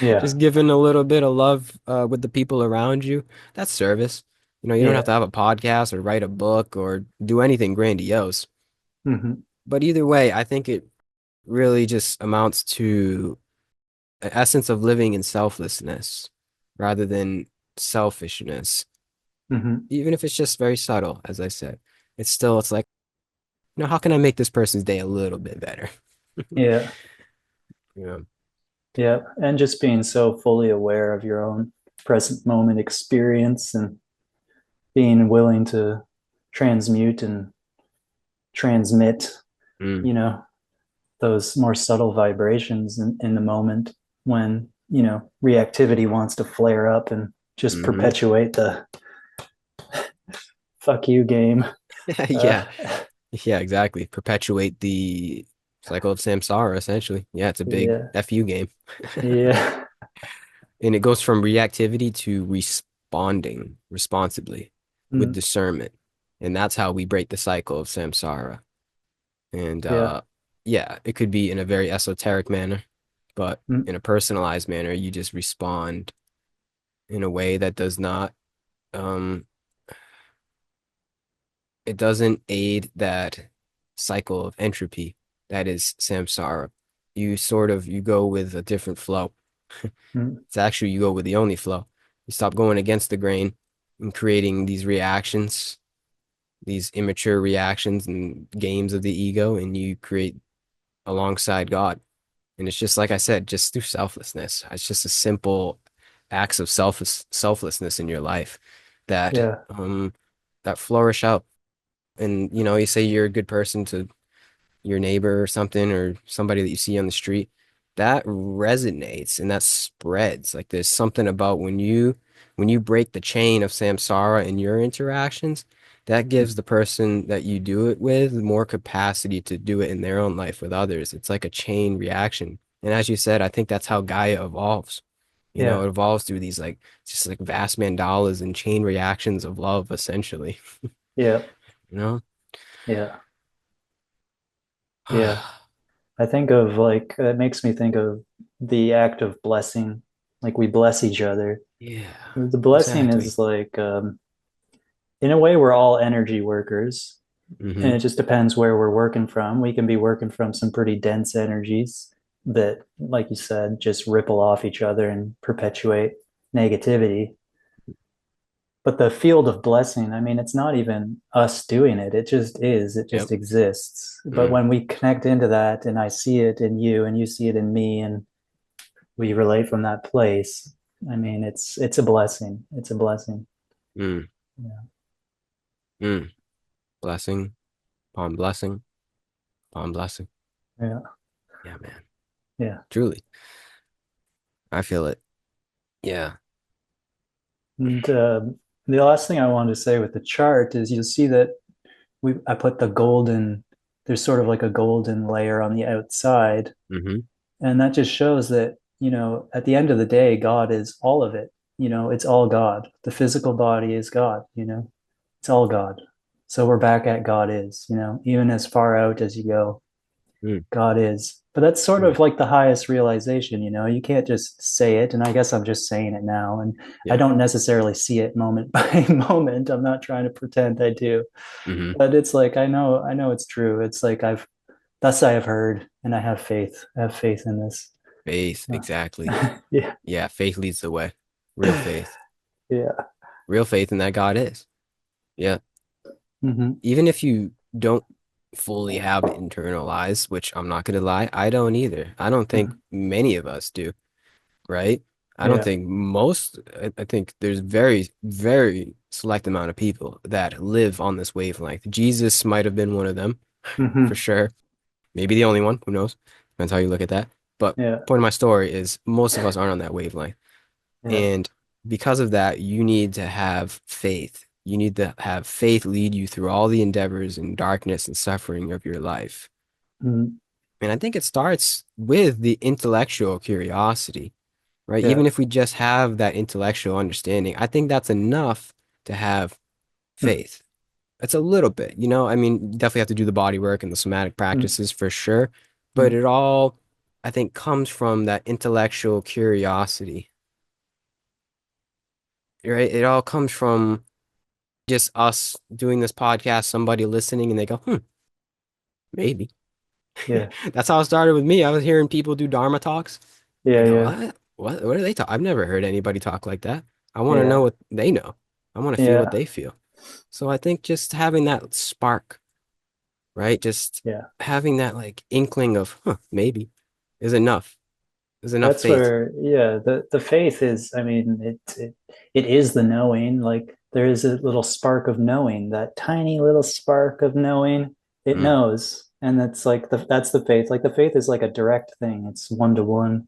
Yeah. Just giving a little bit of love with the people around you. That's service. You don't have Yeah. to have a podcast or write a book or do anything grandiose. Mm-hmm. But either way, I think it really just amounts to an essence of living in selflessness rather than selfishness. Mm-hmm. Even if it's just very subtle, as I said, it's like, how can I make this person's day a little bit better? Yeah. Yeah. Yeah. And just being so fully aware of your own present moment experience and being willing to transmute and transmit, Mm, you know, those more subtle vibrations in the moment when, reactivity wants to flare up and just hmm. perpetuate the fuck you game. Yeah. Uh, Yeah, exactly. Perpetuate the cycle of samsara, essentially. Yeah, it's a big yeah. FU game. Yeah. And it goes from reactivity to responding responsibly with Mm, discernment. And that's how we break the cycle of samsara. And yeah. yeah, it could be in a very esoteric manner, but Mm, in a personalized manner, you just respond in a way that does not um it doesn't aid that cycle of entropy that is samsara. You go with a different flow. mm, It's actually you go with the only flow. You stop going against the grain and creating these reactions, these immature reactions and games of the ego, and you create alongside God. And it's just like I said, just through selflessness. It's just a simple acts of selflessness in your life that yeah. that flourish out. And you say you're a good person to your neighbor or something or somebody that you see on the street, that resonates and that spreads. Like there's something about when you break the chain of samsara in your interactions, that gives the person that you do it with more capacity to do it in their own life with others. It's like a chain reaction. And as you said, I think that's how Gaia evolves. Yeah. It evolves through these like just like vast mandalas and chain reactions of love, essentially. Yeah. You know? Yeah. Yeah. I think of like, it makes me think of the act of blessing. Like we bless each other. Yeah, The blessing exactly. is like, in a way, we're all energy workers. And Hmm. it just depends where we're working from. We can be working from some pretty dense energies that, like you said, just ripple off each other and perpetuate negativity. But the field of blessing, I mean, it's not even us doing it. It just is. It Yep. just exists. But Mm. when we connect into that and I see it in you and you see it in me and we relate from that place, I mean, it's a blessing. It's a blessing. Mm. Yeah. Mm. Blessing upon blessing upon blessing. Yeah. Yeah, man. Yeah. Truly. I feel it. Yeah. And the last thing I wanted to say with the chart is you'll see that I put the golden, there's sort of like a golden layer on the outside. Hmm. And that just shows that, at the end of the day, God is all of it. It's all God. The physical body is God, it's all God. So we're back at God is, even as far out as you go, Mm. God is. But that's sort Mm. of like the highest realization, you can't just say it. And I guess I'm just saying it now. And I Yeah. don't necessarily see it moment by moment. I'm not trying to pretend I do. Hmm. But it's like I know it's true. It's like thus I have heard and I have faith. I have faith in this. Faith, exactly. Yeah. Yeah, faith leads the way. Real faith. Yeah. Real faith in that God is. Yeah. Hmm. Even if you don't fully have it internalized, which I'm not gonna lie, I don't either. I don't think Hmm. many of us do, right? I don't Yeah. think most, I think there's very, very select amount of people that live on this wavelength. Jesus might have been one of them, for Hmm. sure. Maybe the only one, who knows? Depends how you look at that. But Yeah. point of my story is most of us aren't on that wavelength. Yeah. And because of that, you need to have faith. You need to have faith lead you through all the endeavors and darkness and suffering of your life. Hmm. And I think it starts with the intellectual curiosity, right? Yeah. Even if we just have that intellectual understanding, I think that's enough to have Hmm. faith. It's a little bit, I mean, you definitely have to do the body work and the somatic Hmm. practices for sure, but Hmm. it all, I think, comes from that intellectual curiosity, right? It all comes from just us doing this podcast, somebody listening, and they go, maybe. Yeah. That's how it started with me. I was hearing people do Dharma talks. I Yeah. go, Yeah. what? What are they talking? I've never heard anybody talk like that. I want to know Yeah. what they know. I want to feel what Yeah. they feel. So I think just having that spark, right? Just Yeah. having that like inkling of, maybe is enough. Is enough That's faith. where, yeah, the faith is, I mean, it is the knowing. Like there is a little spark of knowing, that tiny little spark of knowing. It Mm, knows. And that's the faith. Like the faith is like a direct thing. It's one to one.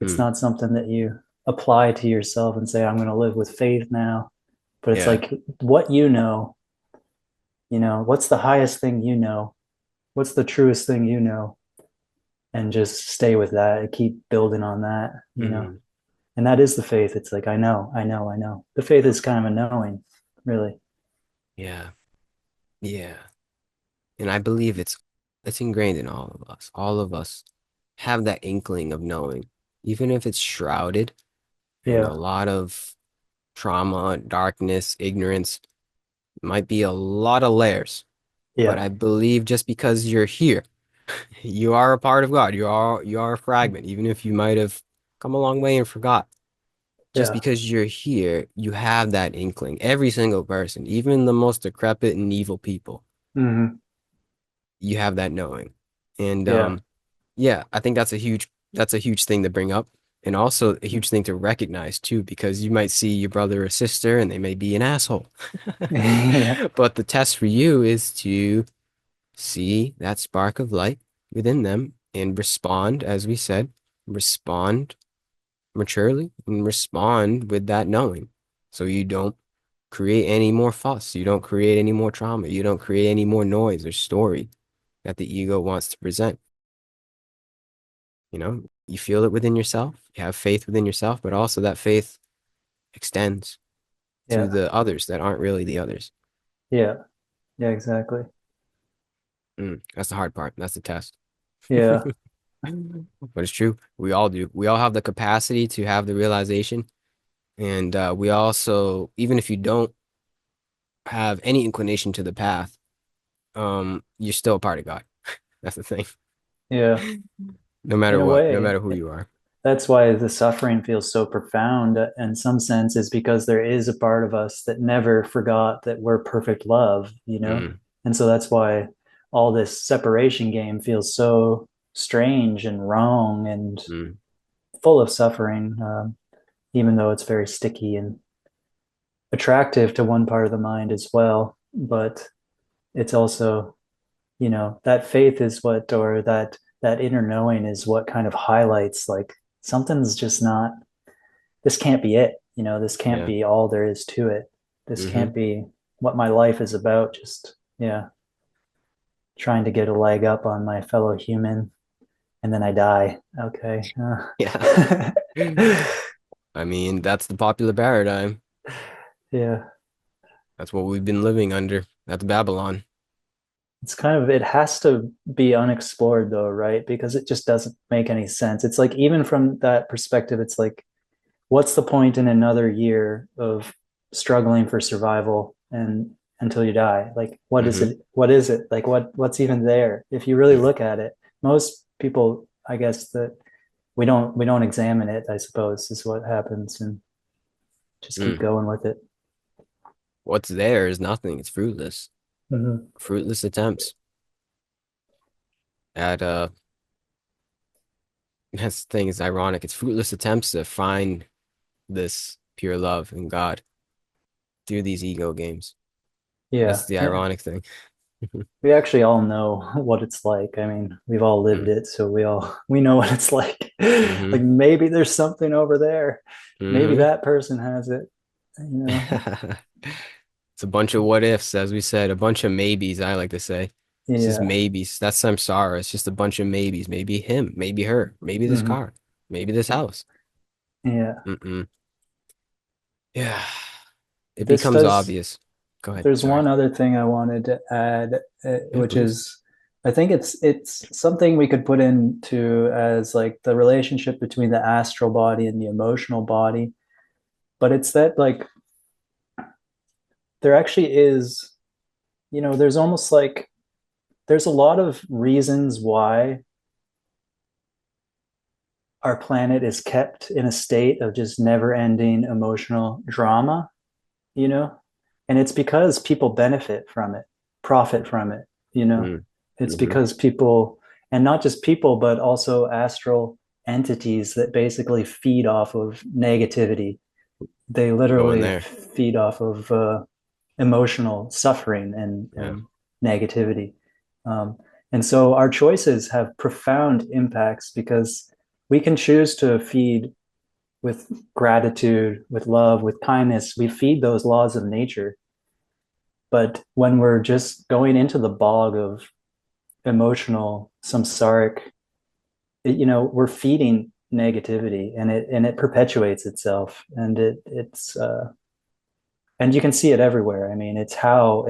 It's mm, not something that you apply to yourself and say, I'm going to live with faith now. But it's yeah. like what what's the highest thing you know? What's the truest thing you know? And just stay with that and keep building on that. Mm, And that is the faith. It's like, I know, I know, I know. The faith is kind of a knowing, really. yeah. Yeah. And I believe it's ingrained in all of us. All of us have that inkling of knowing, even if it's shrouded in a Yeah. lot of trauma, darkness, ignorance, might be a lot of layers. But Yeah. I believe just because you're here, you are a part of God. You are a fragment, even if you might have come a long way and forgot. Just Yeah. because you're here, you have that inkling. Every single person, even the most decrepit and evil people, Hmm. you have that knowing. And Yeah. yeah, I think that's a huge thing to bring up. And also a huge thing to recognize too, because you might see your brother or sister and they may be an asshole. Yeah. But the test for you is to see that spark of light within them and respond, as we said, respond maturely and respond with that knowing. So you don't create any more fuss, you don't create any more trauma, you don't create any more noise or story that the ego wants to present. You feel it within yourself, you have faith within yourself, but also that faith extends to Yeah. the others that aren't really the others. Yeah. Yeah. Exactly. That's the hard part. That's the test. Yeah. But it's true. We all do. We all have the capacity to have the realization. And we also, even if you don't have any inclination to the path, you're still a part of God. That's the thing. Yeah. No In matter a what, no way, matter who you are. that's why the suffering feels so profound in some sense, is because there is a part of us that never forgot that we're perfect love. Mm, And so that's why all this separation game feels so strange and wrong and mm, full of suffering, even though it's very sticky and attractive to one part of the mind as well. But it's also, that faith is what, or that inner knowing is what kind of highlights like something's just not this can't be it. This can't Yeah. be all there is to it. This Mm-hmm. can't be what my life is about. Just, yeah, trying to get a leg up on my fellow human, and then I die. Okay. Yeah. I mean, that's the popular paradigm. Yeah. That's what we've been living under. That's Babylon. It's kind of, it has to be unexplored though, right? Because it just doesn't make any sense. It's like, even from that perspective, it's like, what's the point in another year of struggling for survival and until you die? Like, what is Mm-hmm. it? What is it? Like, what's even there? If you really look at it, most people, I guess, that we don't examine it, I suppose, is what happens, and just keep Mm. going with it. What's there is nothing. It's fruitless. Mm-hmm. Fruitless attempts at that's the thing is ironic. It's fruitless attempts to find this pure love in God through these ego games. Yeah. That's the Yeah. ironic thing. We actually all know what it's like. I mean, we've all lived Mm. it, so we know what it's like. Mm-hmm. Like, maybe there's something over there. Maybe Mm-hmm. that person has it, you know. It's a bunch of what ifs, as we said, a bunch of maybes, I like to say. It's just Yeah. maybes. That's samsara. It's just a bunch of maybes. Maybe him, maybe her, maybe this Hmm. car, maybe this house. Yeah. Mm-mm. Yeah. It This becomes does. obvious. Go ahead. There's Sorry. one other thing I wanted to add, Yeah, which please. is, I think it's something we could put into as like the relationship between the astral body and the emotional body. But it's that, like, there actually is, there's almost like there's a lot of reasons why our planet is kept in a state of just never ending emotional drama, you know? And it's because people benefit from it, profit from it, you know? Mm. It's Mm-hmm. because people, and not just people, but also astral entities that basically feed off of negativity. They Going literally there. feed off of emotional suffering Yeah. and negativity. Um, and so our choices have profound impacts because we can choose to feed with gratitude, with love, with kindness. We feed those laws of nature. But when we're just going into the bog of emotional, samsaric, we're feeding negativity, and it perpetuates itself, and and you can see it everywhere. I mean, it's how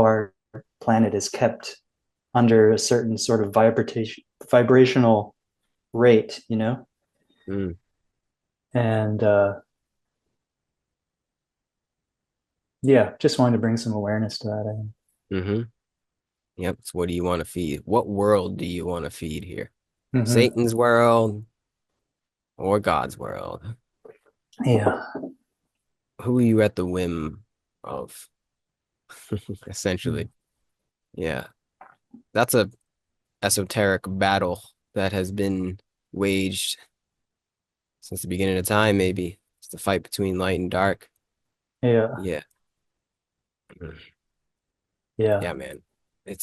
our planet is kept under a certain sort of vibrational rate, Mm. and yeah, just wanted to bring some awareness to that. Mm-hmm. Yep. So what do you want to feed? What world do you want to feed here? Mm-hmm. Satan's world or God's world? Yeah. Who are you at the whim of? Mm. Essentially. Yeah. That's a esoteric battle that has been waged since the beginning of time, maybe. It's the fight between light and dark. Yeah. Yeah. Mm. Yeah. Yeah, man. And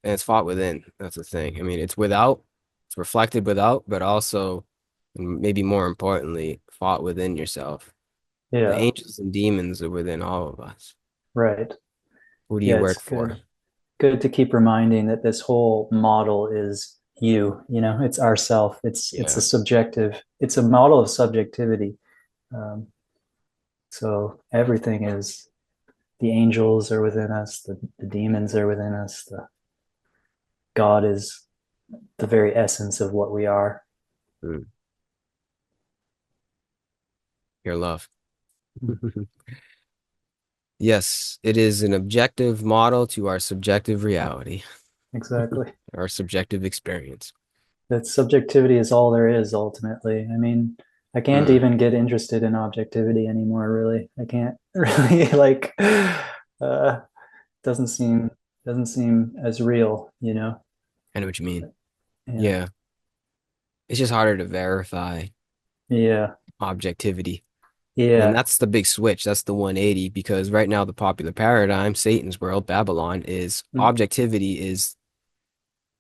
it's fought within. That's the thing. I mean, it's without, it's reflected without, but also, and maybe more importantly, fought within yourself. The Yeah. angels and demons are within all of us. Right. Who do you Yeah, work it's for? good to keep reminding that this whole model is it's ourself. It's a Yeah. subjective, it's a model of subjectivity. Um, so everything is, the angels are within us, the demons are within us, the God is the very essence of what we are. Mm. Your love. Yes, it is an objective model to our subjective reality, Exactly. our subjective experience. That subjectivity is all there is ultimately. I mean, I can't Mm. even get interested in objectivity anymore, really. I can't really, like, doesn't seem doesn't seem as real. I know what you mean. Yeah. Yeah. It's just harder to verify Yeah. objectivity. And Yeah. that's the big switch. That's the 180 because right now the popular paradigm, Satan's world, Babylon, is Mm. objectivity is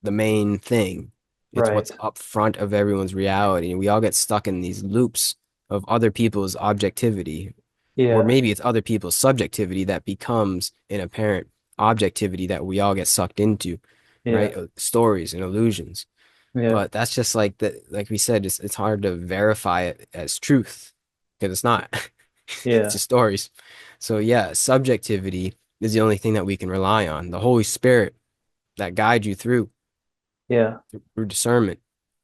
the main thing. It's Right. what's up front of everyone's reality. And we all get stuck in these loops of other people's objectivity, or Yeah. maybe it's other people's subjectivity that becomes an apparent objectivity that we all get sucked into, Yeah. right? Stories and illusions. Yeah. But that's just like that, like we said, it's hard to verify it as truth because it's not. It's Yeah. just stories. So yeah, subjectivity is the only thing that we can rely on. The Holy Spirit that guides you Yeah. through discernment.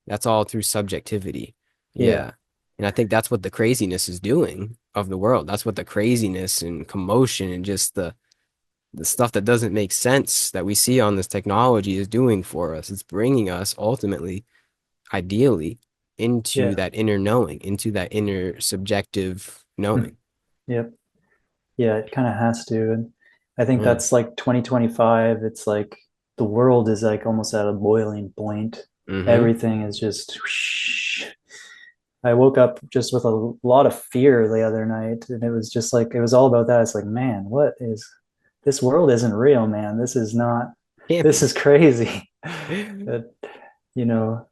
That's all through subjectivity. Yeah. Yeah. And I think that's what the craziness is doing of the world. That's what the craziness and commotion and just the stuff that doesn't make sense that we see on this technology is doing for us. It's bringing us ultimately, ideally, into Yeah. that inner knowing, into that inner subjective Mm. knowing. Yep. Yeah, it kind of has to. And I think Mm. that's like 2025. It's like the world is like almost at a boiling point. Mm-hmm. Everything is just whoosh. I woke up just with a lot of fear the other night, and it was just like it was all about that. It's like, man, what is this world isn't real, man. This is not, Can't this be. is crazy. That, you know,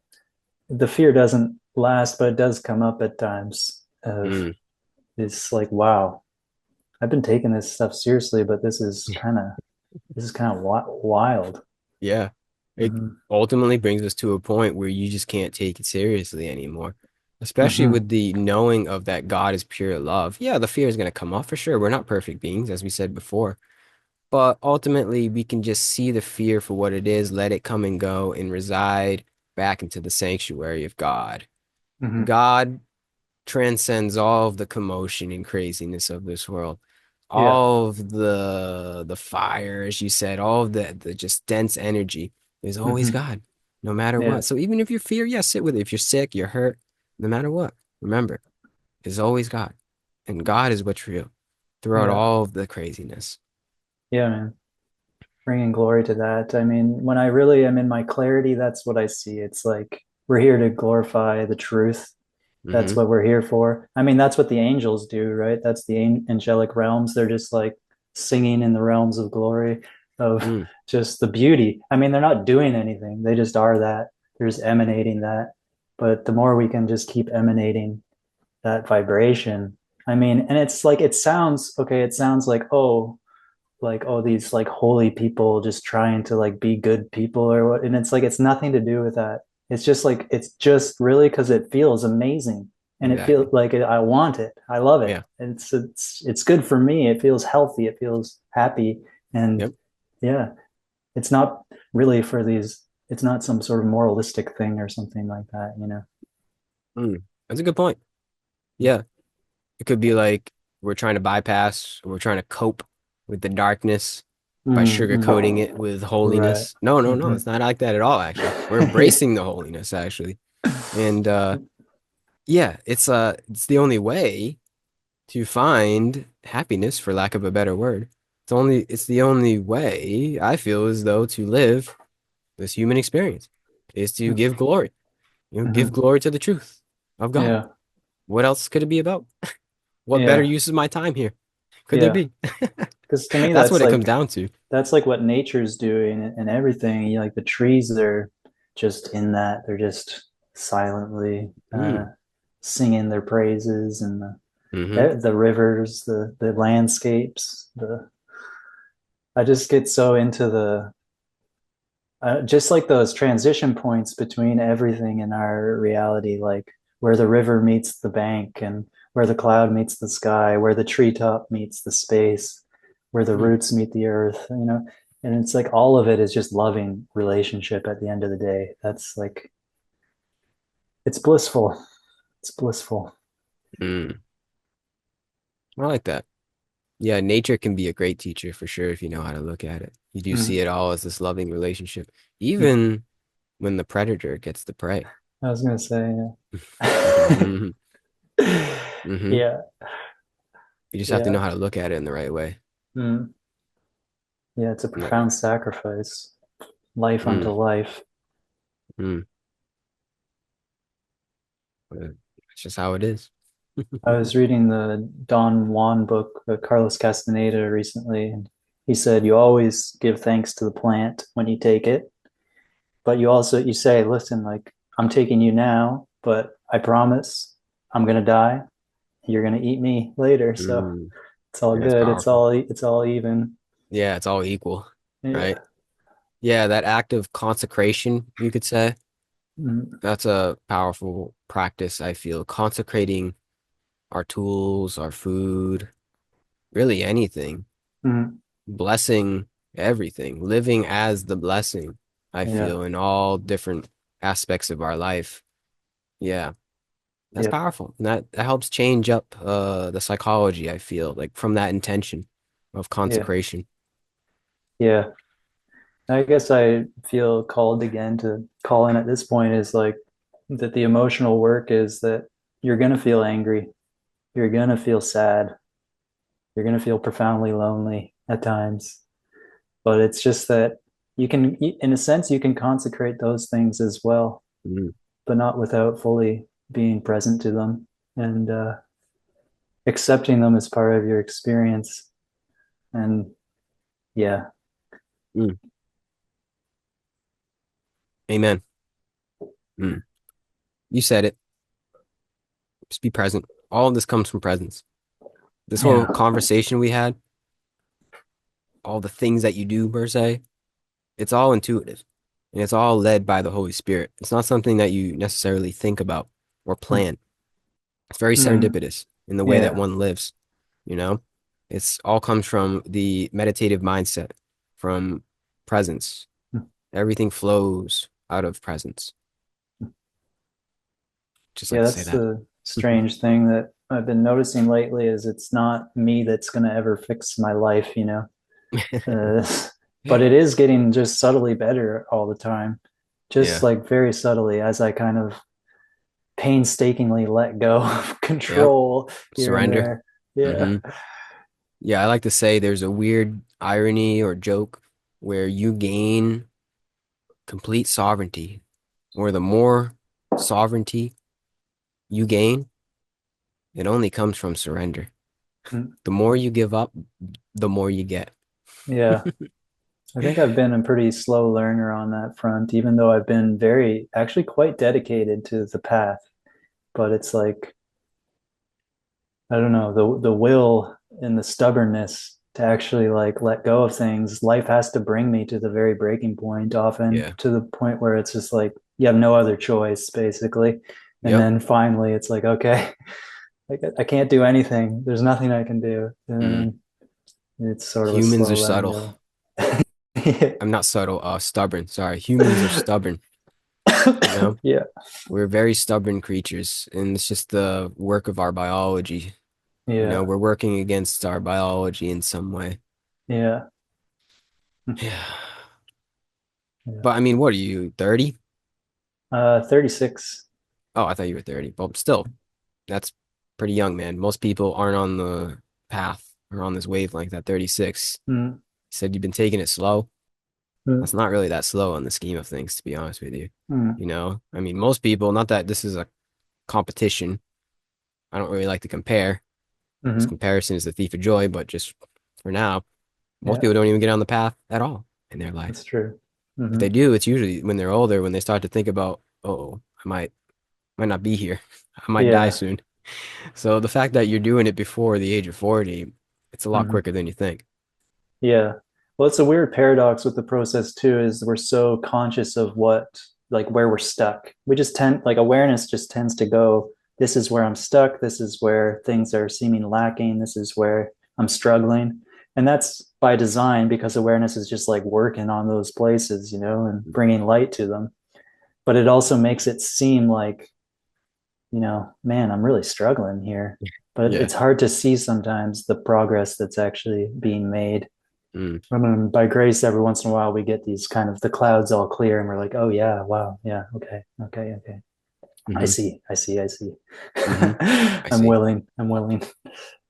the fear doesn't last, but it does come up at times of Mm. it's like, wow, I've been taking this stuff seriously, but this is kind of wild. Yeah. It Hmm. ultimately brings us to a point where you just can't take it seriously anymore, especially Hmm. with the knowing of that God is pure love. Yeah, the fear is going to come off for sure. We're not perfect beings, as we said before, but ultimately we can just see the fear for what it is, let it come and go, and reside back into the sanctuary of God. Hmm. God transcends all of the commotion and craziness of this world. Yeah. All of the fire, as you said, all of the just dense energy is always Hmm. God, no matter Yeah. what. So even if you're fear, yes, sit with it. If you're sick, you're hurt, no matter what, remember, it's always God. And God is what's real throughout Yeah. all of the craziness. Yeah, man. Bringing glory to that. I mean, when I really am in my clarity, that's what I see. It's like we're here to glorify the truth. That's Mm-hmm. what we're here for. I mean, that's what the angels do, right? That's the angelic realms. They're just like singing in the realms of glory, of Mm, just the beauty. I mean, they're not doing anything. They just are that. They're just emanating that. But the more we can just keep emanating that vibration, I mean, and it's like it sounds okay. It sounds like oh these like holy people just trying to like be good people or what, and it's like it's nothing to do with that. It's just like it's just really because it feels amazing, and it feels exactly. like I want it, I love it. Yeah. It's good for me. It feels healthy, it feels happy. And Yep. yeah, it's not really for these, it's not some sort of moralistic thing or something like that, you know. Mm. That's a good point. Yeah. It could be like we're trying to bypass, or we're trying to cope with the darkness by sugarcoating Mm-hmm. it with Right. holiness. No, no, no. Mm-hmm. It's not like that at all, actually. We're Yeah. embracing the holiness, actually. And yeah, it's the only way to find happiness, for lack of a better word. It's the only way I feel as though to live this human experience is to give glory. Give Mm-hmm. glory to the truth of God. Yeah. What else could it be about? What better Yeah. use of my time here could there Yeah. be? Because to me That's what it comes down to. that's like what nature's doing and everything. You know, like the trees, they're just in that. They're just silently Mm. singing their praises, and Hmm. the rivers, the landscapes. The I just get so into the just like those transition points between everything in our reality, like where the river meets the bank and where the cloud meets the sky, where the treetop meets the space, where the Mm. roots meet the earth, you know. And it's like all of it is just loving relationship at the end of the day. That's like it's blissful. It's blissful. Mm. I like that. Yeah, nature can be a great teacher for sure if you know how to look at it. You do see Mm. it all as this loving relationship, Mm. even when the predator gets the prey. I was gonna say, yeah. Hmm. Hmm. Yeah, You just have to yeah. know how to look at it in the right way. Mm. Yeah, it's a Yeah. profound sacrifice, life unto Mm. life. Mm. That's just how it is. I was reading the Don Juan book, Carlos Castaneda, recently, and he said you always give thanks to the plant when you take it, but you say, listen, like I'm taking you now, but I promise I'm gonna die. you're gonna eat me later. So Mm, it's all that's good. powerful. It's all even. Yeah, it's all equal, right? Yeah. Yeah, that act of consecration, you could say, Mm-hmm. that's a powerful practice, I feel. Consecrating our tools, our food, really anything. Mm-hmm. Blessing everything, living as the blessing, I Yeah. feel, in all different aspects of our life. Yeah, that's Yep. powerful. And that helps change up the psychology, I feel, like from that intention of Yeah. consecration. Yeah. I guess I feel called again to call in at this point is like that the emotional work is that you're gonna feel angry, you're gonna feel sad, you're gonna feel profoundly lonely at times. But it's just that you can, in a sense, you can consecrate those things as well, Mm, but not without fully being present to them and accepting them as part of your experience. And yeah, mm. Amen. Mm. You said it. Just be present. All of this comes from presence. This whole yeah, conversation we had, all the things that you do per se, it's all intuitive and it's all led by the Holy Spirit. It's not something that you necessarily think about or plan. It's very mm, serendipitous in the way that yeah, one lives, you know? It's all comes from the meditative mindset, from presence. Everything flows out of presence. Just like yeah. to say That's that. the strange thing that I've been noticing lately is it's not me that's going to ever fix my life, you know. Uh, but it is getting just subtly better all the time, just Yeah. like very subtly as I kind of painstakingly let go of Yep. control here and Surrender. there. Yeah. Hmm. Yeah, I like to say there's a weird irony or joke where you gain complete sovereignty, or the more sovereignty you gain, it only comes from surrender. Mm. The more you give up, the more you get. Yeah. I think I've been a pretty slow learner on that front, even though I've been very, actually quite dedicated to the path. But it's like, I don't know, the will and the stubbornness to actually like let go of things. Life has to bring me to the very breaking point, often Yeah. to the point where it's just like you have no other choice, basically. And Yep. then finally, it's like, okay, I can't do anything. There's nothing I can do. Mm. And it's sort of a Humans slow are letting subtle. go. I'm not subtle, stubborn. Sorry. Humans are stubborn, you know? Yeah, We're very stubborn creatures, and it's just the work of our biology. You know, yeah, we're working against our biology in some way. yeah, Yeah. yeah. But I mean, what are you, 30? 36. Oh, I thought you were 30. But still, that's pretty young, man. Most people aren't on the path or on this wavelength at 36. Mm, You said you've been taking it slow. mm, That's not really that slow in the scheme of things, to be honest with you. mm, You know, I mean, most people, not that this is a competition. I don't really like to compare, because mm. comparison is the thief of joy, but just for now, most Yeah, people don't even get on the path at all in their that's life. true. If Hmm. they do, it's usually when they're older, when they start to think about, oh, I might not be here. I might die Yeah, soon. So the fact that you're doing it before the age of 40, it's a lot hmm, quicker than you think. yeah. Well, it's a weird paradox with the process too, is we're so conscious of what, like where we're stuck. We just tend, like awareness just tends to go, this is where I'm stuck. This is where things are seeming lacking. This is where I'm struggling. And that's by design because awareness is just like working on those places, you know, and bringing light to them. But it also makes it seem like, you know, man, I'm really struggling here. But Yeah. it's hard to see sometimes the progress that's actually being made. Mm. I mean, by grace, every once in a while, we get these kind of the clouds all clear, and we're like, oh, yeah, wow, yeah, okay, okay, okay. I Hmm. see, I see, I see. Hmm. I I'm see. willing, I'm willing.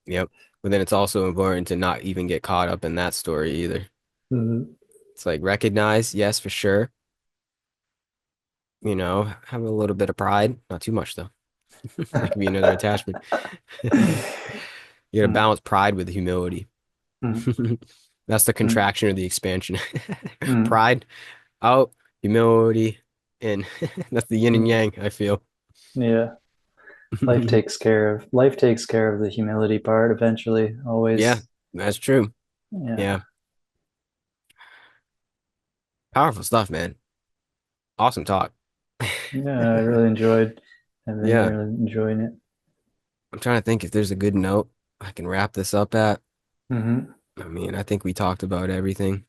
Yep. But then it's also important to not even get caught up in that story either. Mhm. It's like recognize, yes, for sure. You know, have a little bit of pride, not too much though. That could be another attachment. You gotta Mm, balance pride with humility. mm, That's the mm, contraction or the expansion. mm, Pride out, humility in. That's the yin and mm. yang, I feel. Yeah. Life takes care of the humility part eventually, Yeah, always. that's true. Yeah. Yeah, powerful stuff, man. Awesome talk. Yeah, I really enjoyed I've been Yeah, really enjoying it. I'm trying to think if there's a good note I can wrap this up at. Hmm. I mean, I think we talked about everything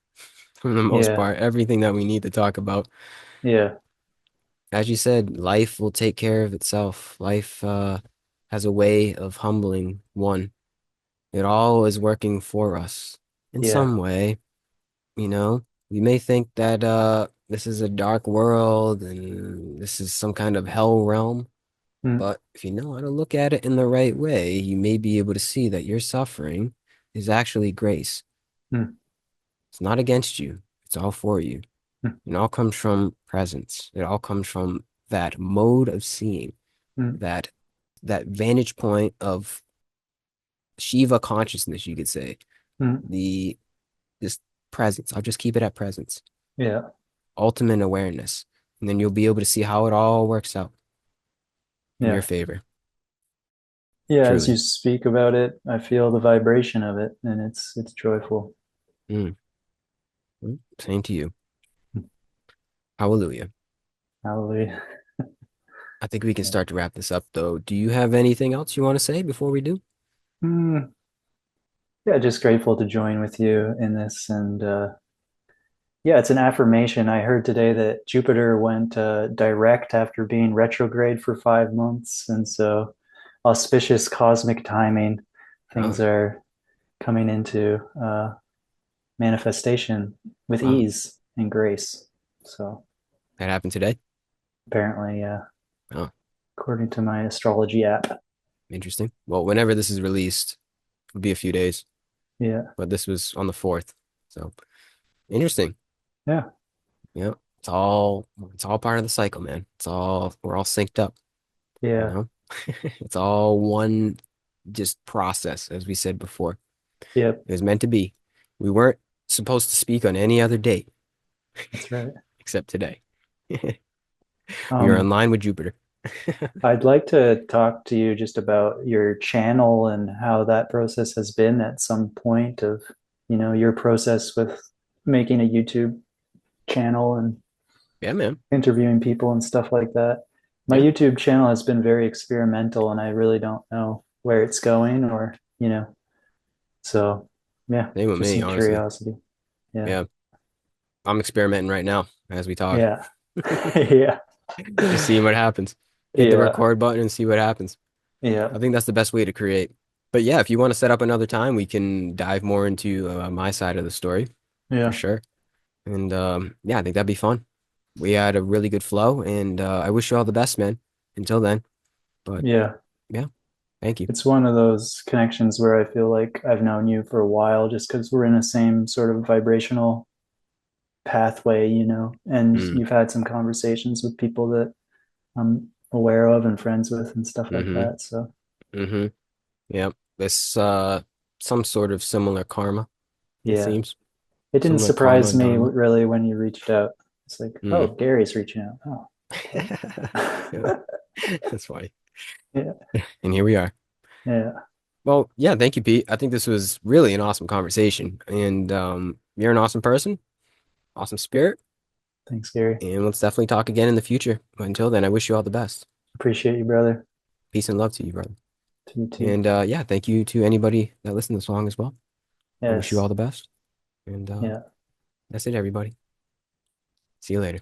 for the most Yeah. part, everything that we need to talk about. Yeah. As you said, life will take care of itself. Life has a way of humbling one. It all is working for us in Yeah. some way, you know. We may think that this is a dark world and this is some kind of hell realm, Mm, but if you know how to look at it in the right way, you may be able to see that your suffering is actually grace. mm, It's not against you. It's all for you. mm, It all comes from presence. It all comes from that mode of seeing, mm, that that vantage point of Shiva consciousness, you could say. mm. The Just presence. I'll just keep it at presence. Yeah. Ultimate awareness. And then you'll be able to see how it all works out in your Yeah. favor. Yeah, as you Truly. speak about it, I feel the vibration of it and it's joyful. Mm. Same to you. Hallelujah. Hallelujah. I think we can Yeah. start to wrap this up though. Do you have anything else you want to say before we do? Mm, yeah, just grateful to join with you in this and yeah, it's an affirmation. I heard today that Jupiter went direct after being retrograde for 5 months. And so, auspicious cosmic timing. Things Oh, are coming into manifestation with wow. ease and grace. So, That happened today? apparently, Oh, according to my astrology app. interesting. Well, whenever this is released, it'll be a few days, Yeah. but this was on the 4th. So, interesting. Yeah. Yeah. It's all part of the cycle, man. We're all synced up, you Yeah. know? It's all one just process, as we said before. Yep. It was meant to be. We weren't supposed to speak on any other date That's right. except today. We are in Um, line with Jupiter. I'd like to talk to you just about your channel and how that process has been at some point of, your process with making a YouTube channel and Yeah, man. interviewing people and stuff like that. My Yeah. YouTube channel has been very experimental and I really don't know where it's going so yeah, Same with just me, some honestly. curiosity. Yeah. Yeah. I'm experimenting right now as we talk. Yeah. Yeah. Just seeing what happens. Hit the Yeah. record button and see what happens. Yeah. I think that's the best way to create. But yeah, if you want to set up another time, we can dive more into my side of the story for Yeah. sure. And yeah, I think that'd be fun. We had a really good flow, and I wish you all the best, man. Until then, but Yeah. yeah, thank you. It's one of those connections where I feel like I've known you for a while just because we're in the same sort of vibrational pathway, and Mm, you've had some conversations with people that I'm aware of and friends with and stuff like mm-hmm, that. So mm-hmm. Yeah, this some sort of similar karma, it yeah, seems. it didn't Similar karma, surprise me dharma. really when you reached out. It's like, oh, Mm. Gary's reaching out. Oh, Yeah, okay. that's funny. Yeah, And here we are. yeah. Well, yeah, thank you, Pete. I think this was really an awesome conversation. And you're an awesome person, awesome spirit, Thanks, Gary. and let's definitely talk again in the future. But until then, I wish you all the best. Appreciate you, brother. Peace and love to you, brother. To you too. And yeah, thank you to anybody that listened to the song as well. I wish you all Yes. the best. And Yeah. that's it, everybody. See you later.